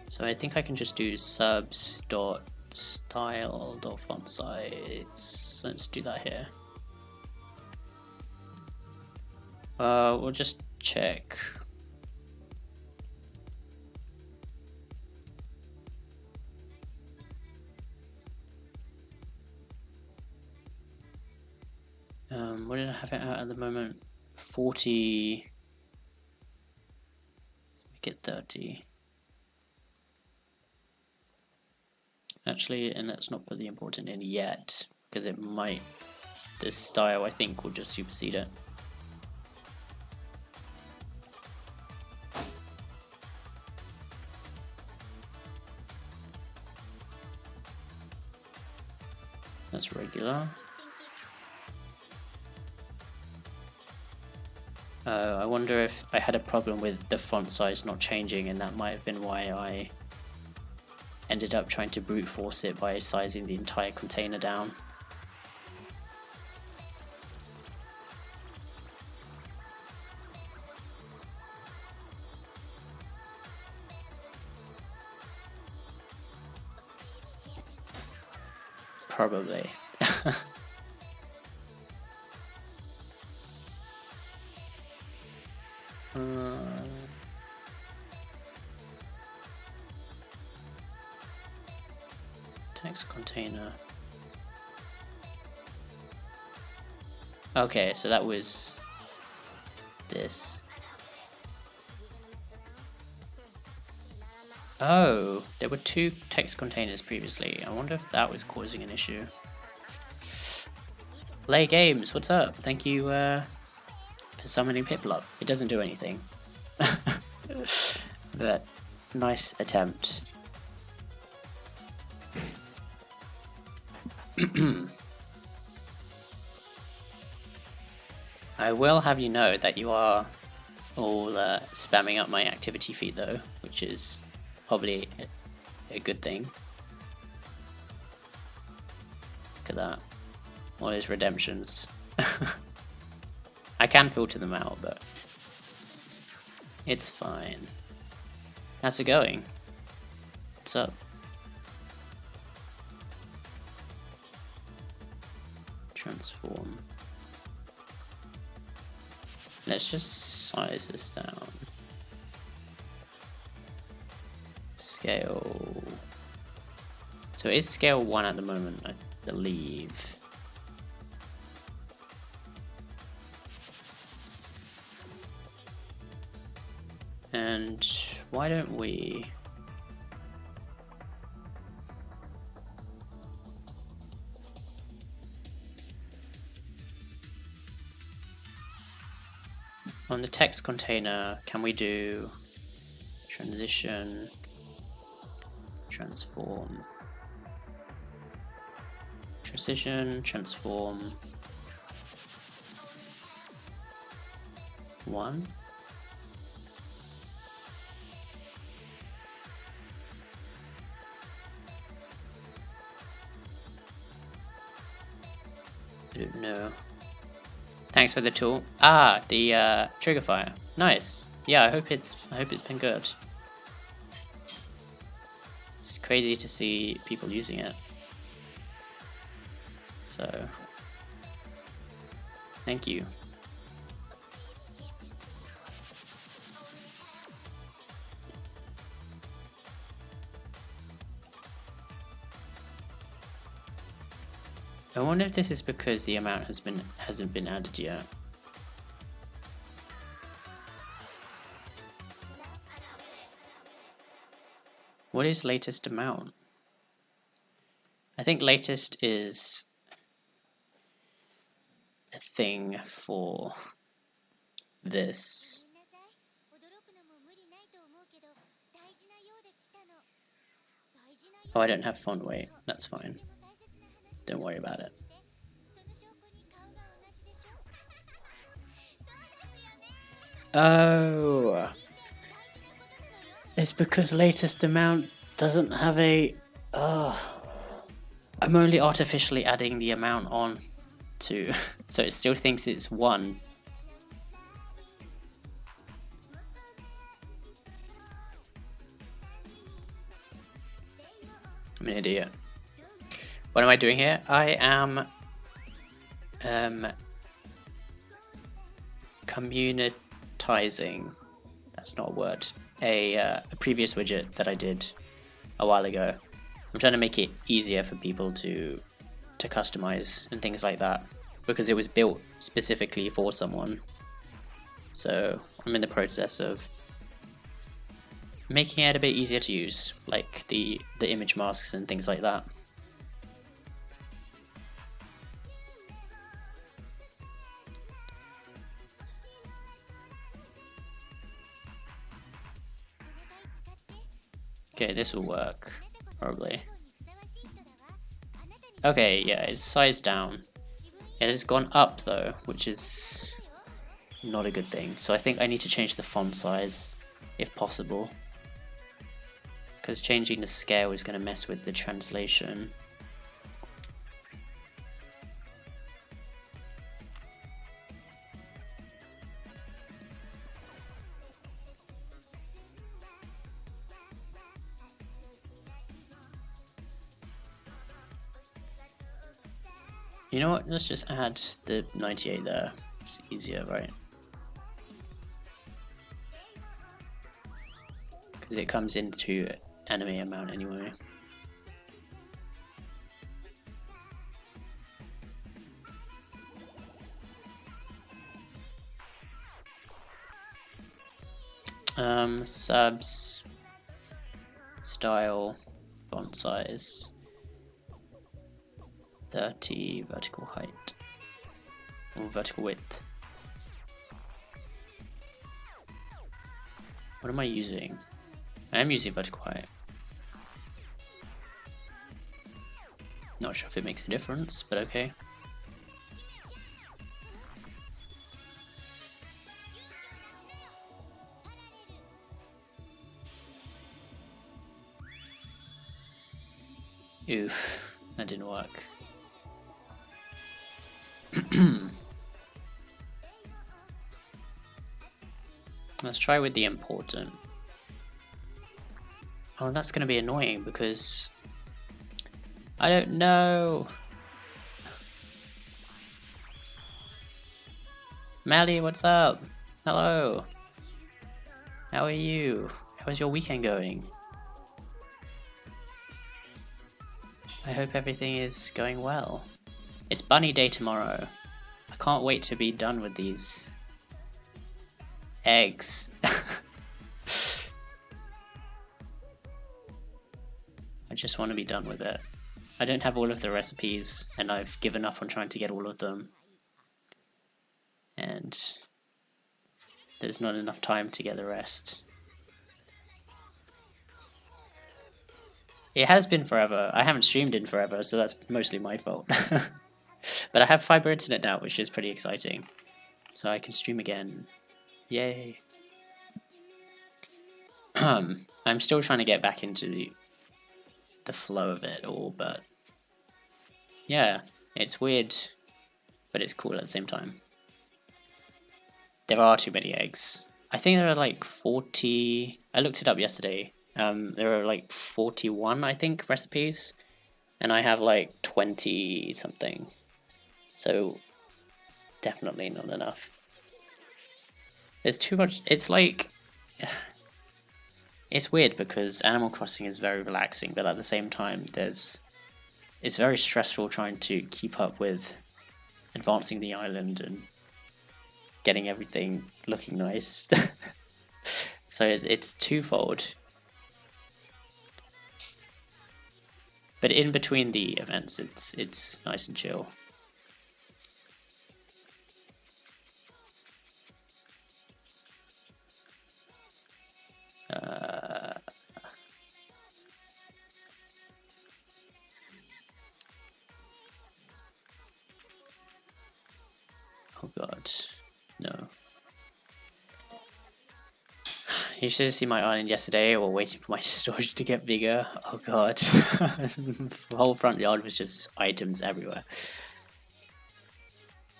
So I think I can just do subs.style.font size. Let's do that here. We'll just check. What did I have it at the moment? 40. Let's make it 30. Actually, and let's not put the important in yet, because it might. This style, I think, will just supersede it. That's regular. I wonder if I had a problem with the font size not changing, and that might have been why I ended up trying to brute force it by sizing the entire container down. Probably. Text container. Okay, so that was this. Oh, there were two text containers previously. I wonder if that was causing an issue. Play Games, what's up? Thank you for summoning Piplup. It doesn't do anything. But nice attempt. I will have you know that you are all spamming up my activity feed though, which is probably a good thing. Look at that. All those redemptions. I can filter them out, but it's fine. How's it going? What's up? Transform. Let's just size this down. Scale. So it is scale 1 at the moment, I believe. And why don't we... On the text container, can we do transition, transform, transition, transform, 1? I don't know. Thanks for the tool. Ah, the trigger fire. Nice. Yeah, I hope it's been good. It's crazy to see people using it. So, thank you. I wonder if this is because the amount hasn't been added yet. What is latest amount? I think latest is a thing for this. Oh, I don't have font weight. That's fine. Don't worry about it. Oh, it's because latest amount doesn't have a. I'm only artificially adding the amount on to, so it still thinks it's 1. I'm an idiot. What am I doing here? I am communitizing. That's not a word. A previous widget that I did a while ago. I'm trying to make it easier for people to customize and things like that, because it was built specifically for someone. So I'm in the process of making it a bit easier to use, like the image masks and things like that. Okay, this will work, probably. Okay, yeah, it's sized down. It has gone up though, which is not a good thing. So I think I need to change the font size, if possible. Because changing the scale is going to mess with the translation. You know what, let's just add the 98 there. It's easier, right? Because it comes into anime amount anyway. Subs, style, font size, 30 vertical height, or vertical width. What am I using? I am using vertical height. Not sure if it makes a difference, but okay. Oof, that didn't work. Let's try with the important. Oh, that's going to be annoying because I don't know. Mally, what's up? Hello. How are you? How's your weekend going? I hope everything is going well. It's bunny day tomorrow. I can't wait to be done with these eggs. I just want to be done with it. I don't have all of the recipes and I've given up on trying to get all of them. And there's not enough time to get the rest. It has been forever. I haven't streamed in forever, so that's mostly my fault. But I have fiber internet now, which is pretty exciting. So I can stream again. Yay. I'm still trying to get back into the flow of it all, but yeah, it's weird, but it's cool at the same time. There are too many eggs. I think there are like 40. I looked it up yesterday. There are like 41, I think, recipes, and I have like 20 something. So definitely not enough. There's too much. It's like, it's weird because Animal Crossing is very relaxing, but at the same time, it's very stressful trying to keep up with advancing the island and getting everything looking nice. So it's twofold. But in between the events, it's nice and chill. Oh god, no. You should have seen my island yesterday while waiting for my storage to get bigger. Oh god. The whole front yard was just items everywhere.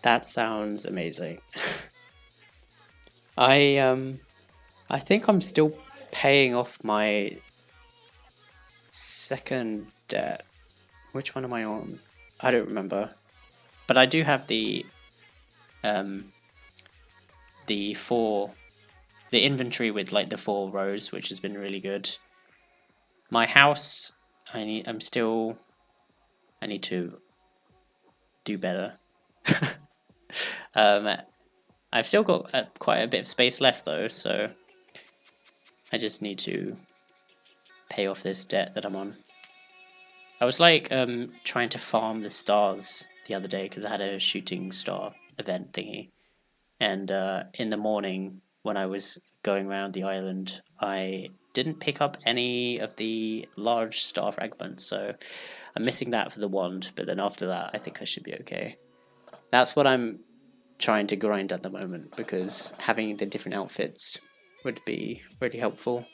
That sounds amazing. I think I'm still paying off my second debt. Which one am I on? I don't remember. But I do have the inventory with like the 4 rows, which has been really good. My house, I need to do better. I've still got quite a bit of space left though, so I just need to pay off this debt that I'm on. I was like trying to farm the stars the other day because I had a shooting star event thingy, and in the morning when I was going around the island, I didn't pick up any of the large star fragments, so I'm missing that for the wand, but then after that I think I should be okay. That's what I'm trying to grind at the moment, because having the different outfits would be really helpful.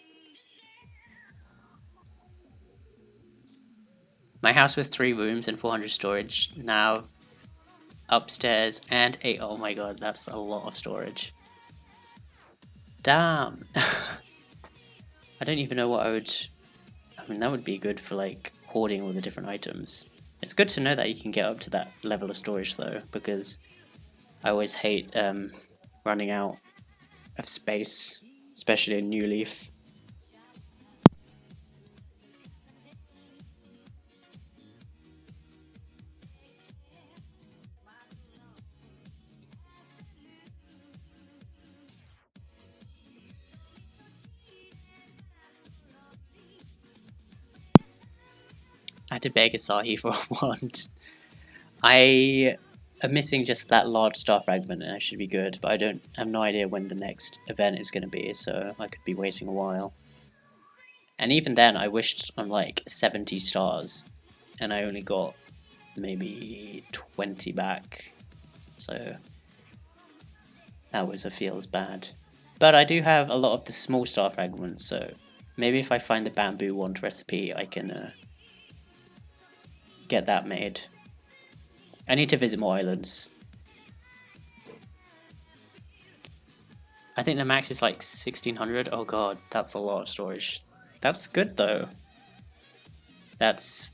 My house with 3 rooms and 400 storage, now upstairs and 8. Oh my god, that's a lot of storage. Damn. I don't even know what I mean, that would be good for like hoarding all the different items. It's good to know that you can get up to that level of storage though, because I always hate running out of space, especially in New Leaf. I had to beg Asahi for a wand. I am missing just that large star fragment and I should be good, but I have no idea when the next event is going to be, so I could be waiting a while. And even then, I wished on like 70 stars, and I only got maybe 20 back, so that was feels bad. But I do have a lot of the small star fragments, so maybe if I find the bamboo wand recipe, I can get that made. I need to visit more islands. I think the max is like 1600. Oh god, that's a lot of storage. That's good though. That's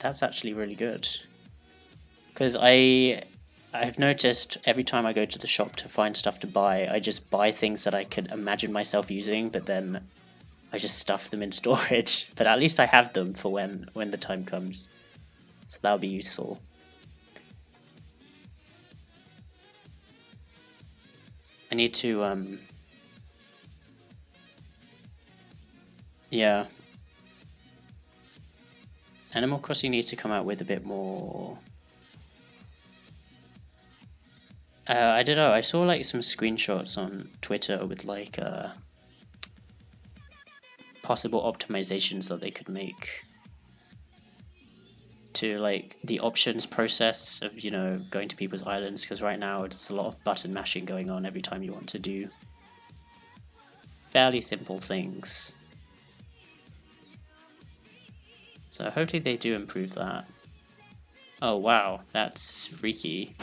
actually really good. Because I've noticed every time I go to the shop to find stuff to buy, I just buy things that I could imagine myself using, but then I just stuff them in storage. But at least I have them for when the time comes. So that'll be useful. I need to, yeah. Animal Crossing needs to come out with a bit more I don't know. I saw like some screenshots on Twitter with like possible optimizations that they could make to like the options process of, you know, going to people's islands, because right now there's a lot of button mashing going on every time you want to do fairly simple things. So hopefully they do improve that. Oh wow, that's freaky.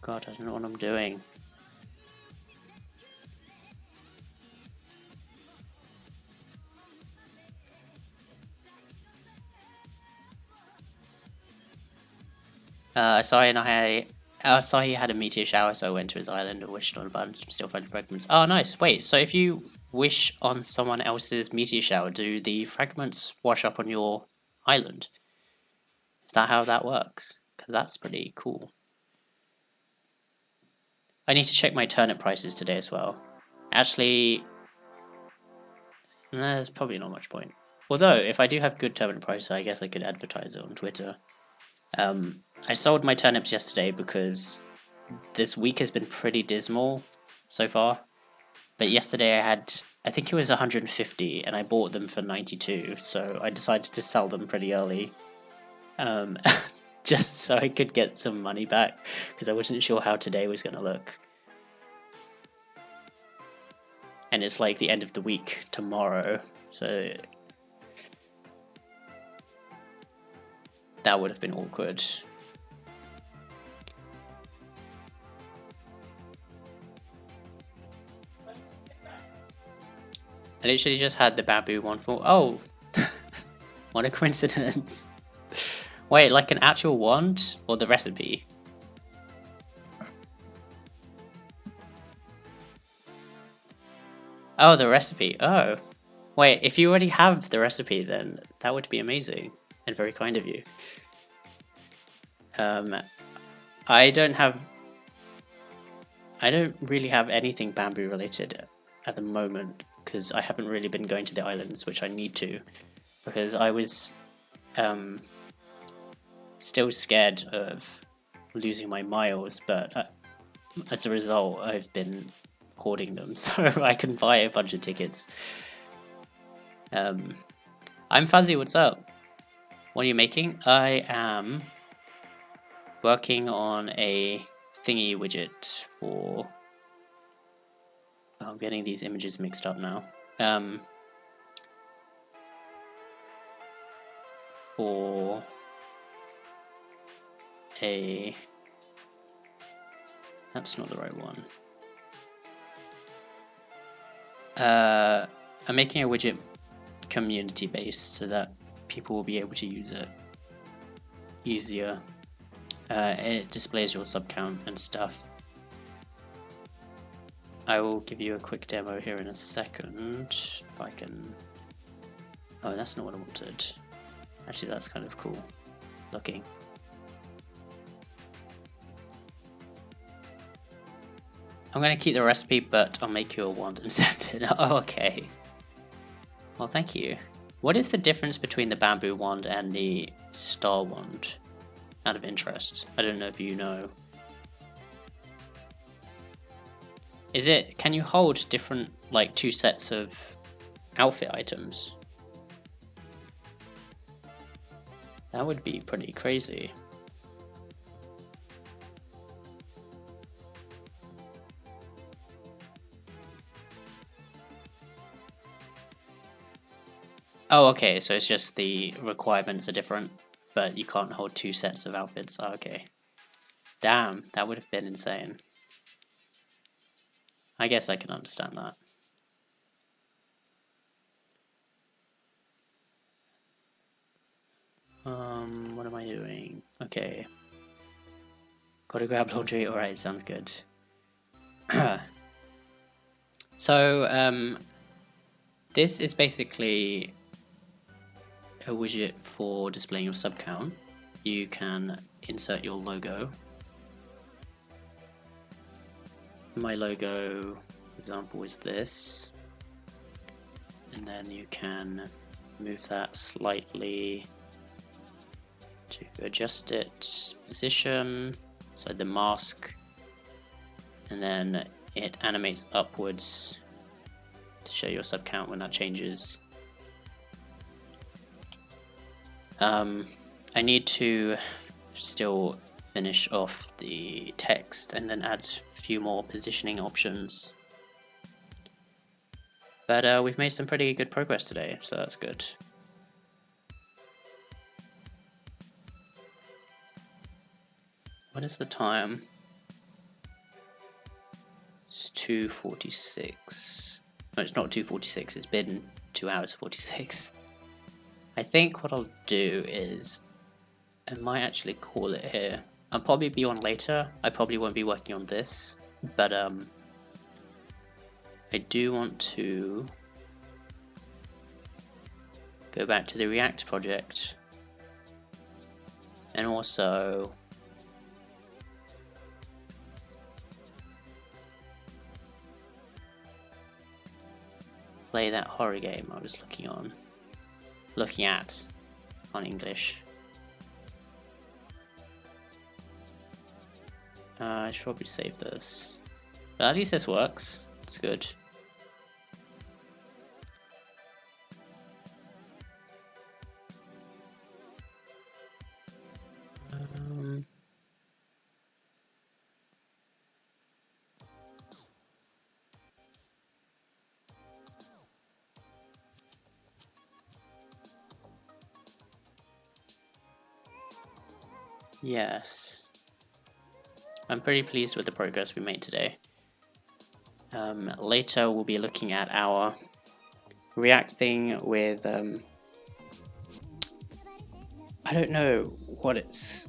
God, I don't know what I'm doing. I saw he had a meteor shower, so I went to his island and wished on a bunch of still finding fragments. Oh, nice. Wait, so if you wish on someone else's meteor shower, do the fragments wash up on your island? Is that how that works? Because that's pretty cool. I need to check my turnip prices today as well. Actually, there's probably not much point. Although, if I do have good turnip prices, I guess I could advertise it on Twitter. I sold my turnips yesterday because this week has been pretty dismal so far. But yesterday I think it was 150, and I bought them for 92, so I decided to sell them pretty early. Just so I could get some money back, because I wasn't sure how today was going to look. And it's like the end of the week tomorrow, so that would have been awkward. I literally just had the bamboo one for... Oh! What a coincidence. Wait, like an actual wand? Or the recipe? Oh, the recipe. Oh. Wait, if you already have the recipe, then that would be amazing. And very kind of you. I don't really have anything bamboo related at the moment, because I haven't really been going to the islands, which I need to, because I was still scared of losing my miles, but as a result I've been hoarding them so I can buy a bunch of tickets. I'm Fuzzy, what's up? What are you making? I am working on a thingy widget for... I'm getting these images mixed up now. For a... That's not the right one. I'm making a widget community based so that people will be able to use it easier. It displays your sub count and stuff. I will give you a quick demo here in a second if I can... Oh, that's not what I wanted. Actually, that's kind of cool looking. I'm going to keep the recipe, but I'll make you a wand and send it. Oh, okay. Well, thank you. What is the difference between the bamboo wand and the star wand? Out of interest. I don't know if you know. Is it... Can you hold different, like, 2 sets of outfit items? That would be pretty crazy. Oh, okay, so it's just the requirements are different, but you can't hold 2 sets of outfits. Oh, okay. Damn, that would have been insane. I guess I can understand that. What am I doing? Okay. Gotta grab laundry. Alright, sounds good. So, this is basically a widget for displaying your sub count. You can insert your logo. My logo, for example, is this. and then you can move that slightly to adjust its position, so the mask, and then it animates upwards to show your sub count when that changes. I need to still finish off the text and then add a few more positioning options. But we've made some pretty good progress today, so that's good. What is the time? It's 2:46. No, it's not 2:46, it's been 2 hours 46. I think what I'll do is I might actually call it here. I'll probably be on later. I probably won't be working on this, but I do want to go back to the React project and also play that horror game I was looking at on English. I should probably save this, but at least this works. It's good. Yes, I'm pretty pleased with the progress we made today. Later we'll be looking at our React thing with I don't know what it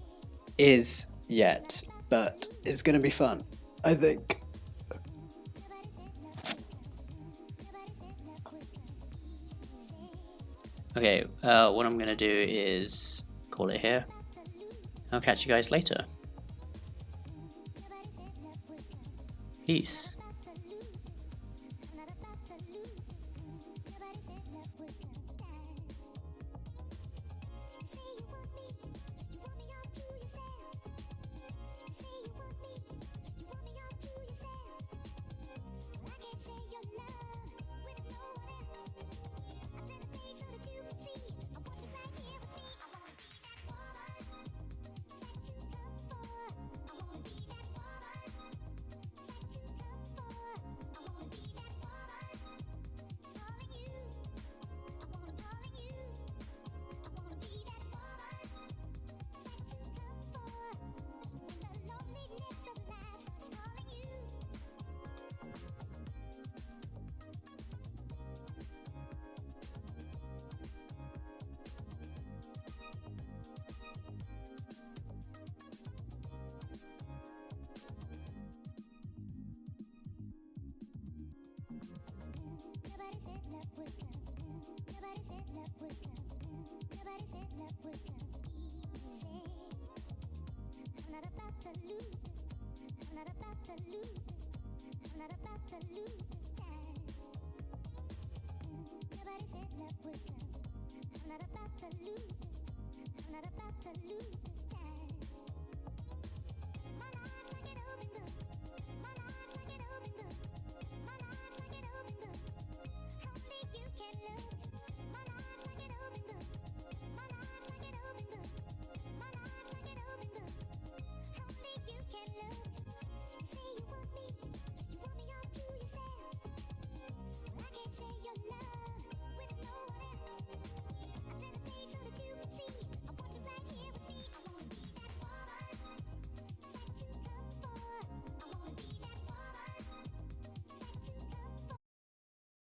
is yet, but it's gonna be fun, I think. Okay, what I'm gonna do is call it here. I'll catch you guys later. Peace. I'm not about to lose this time. My life's like an open book.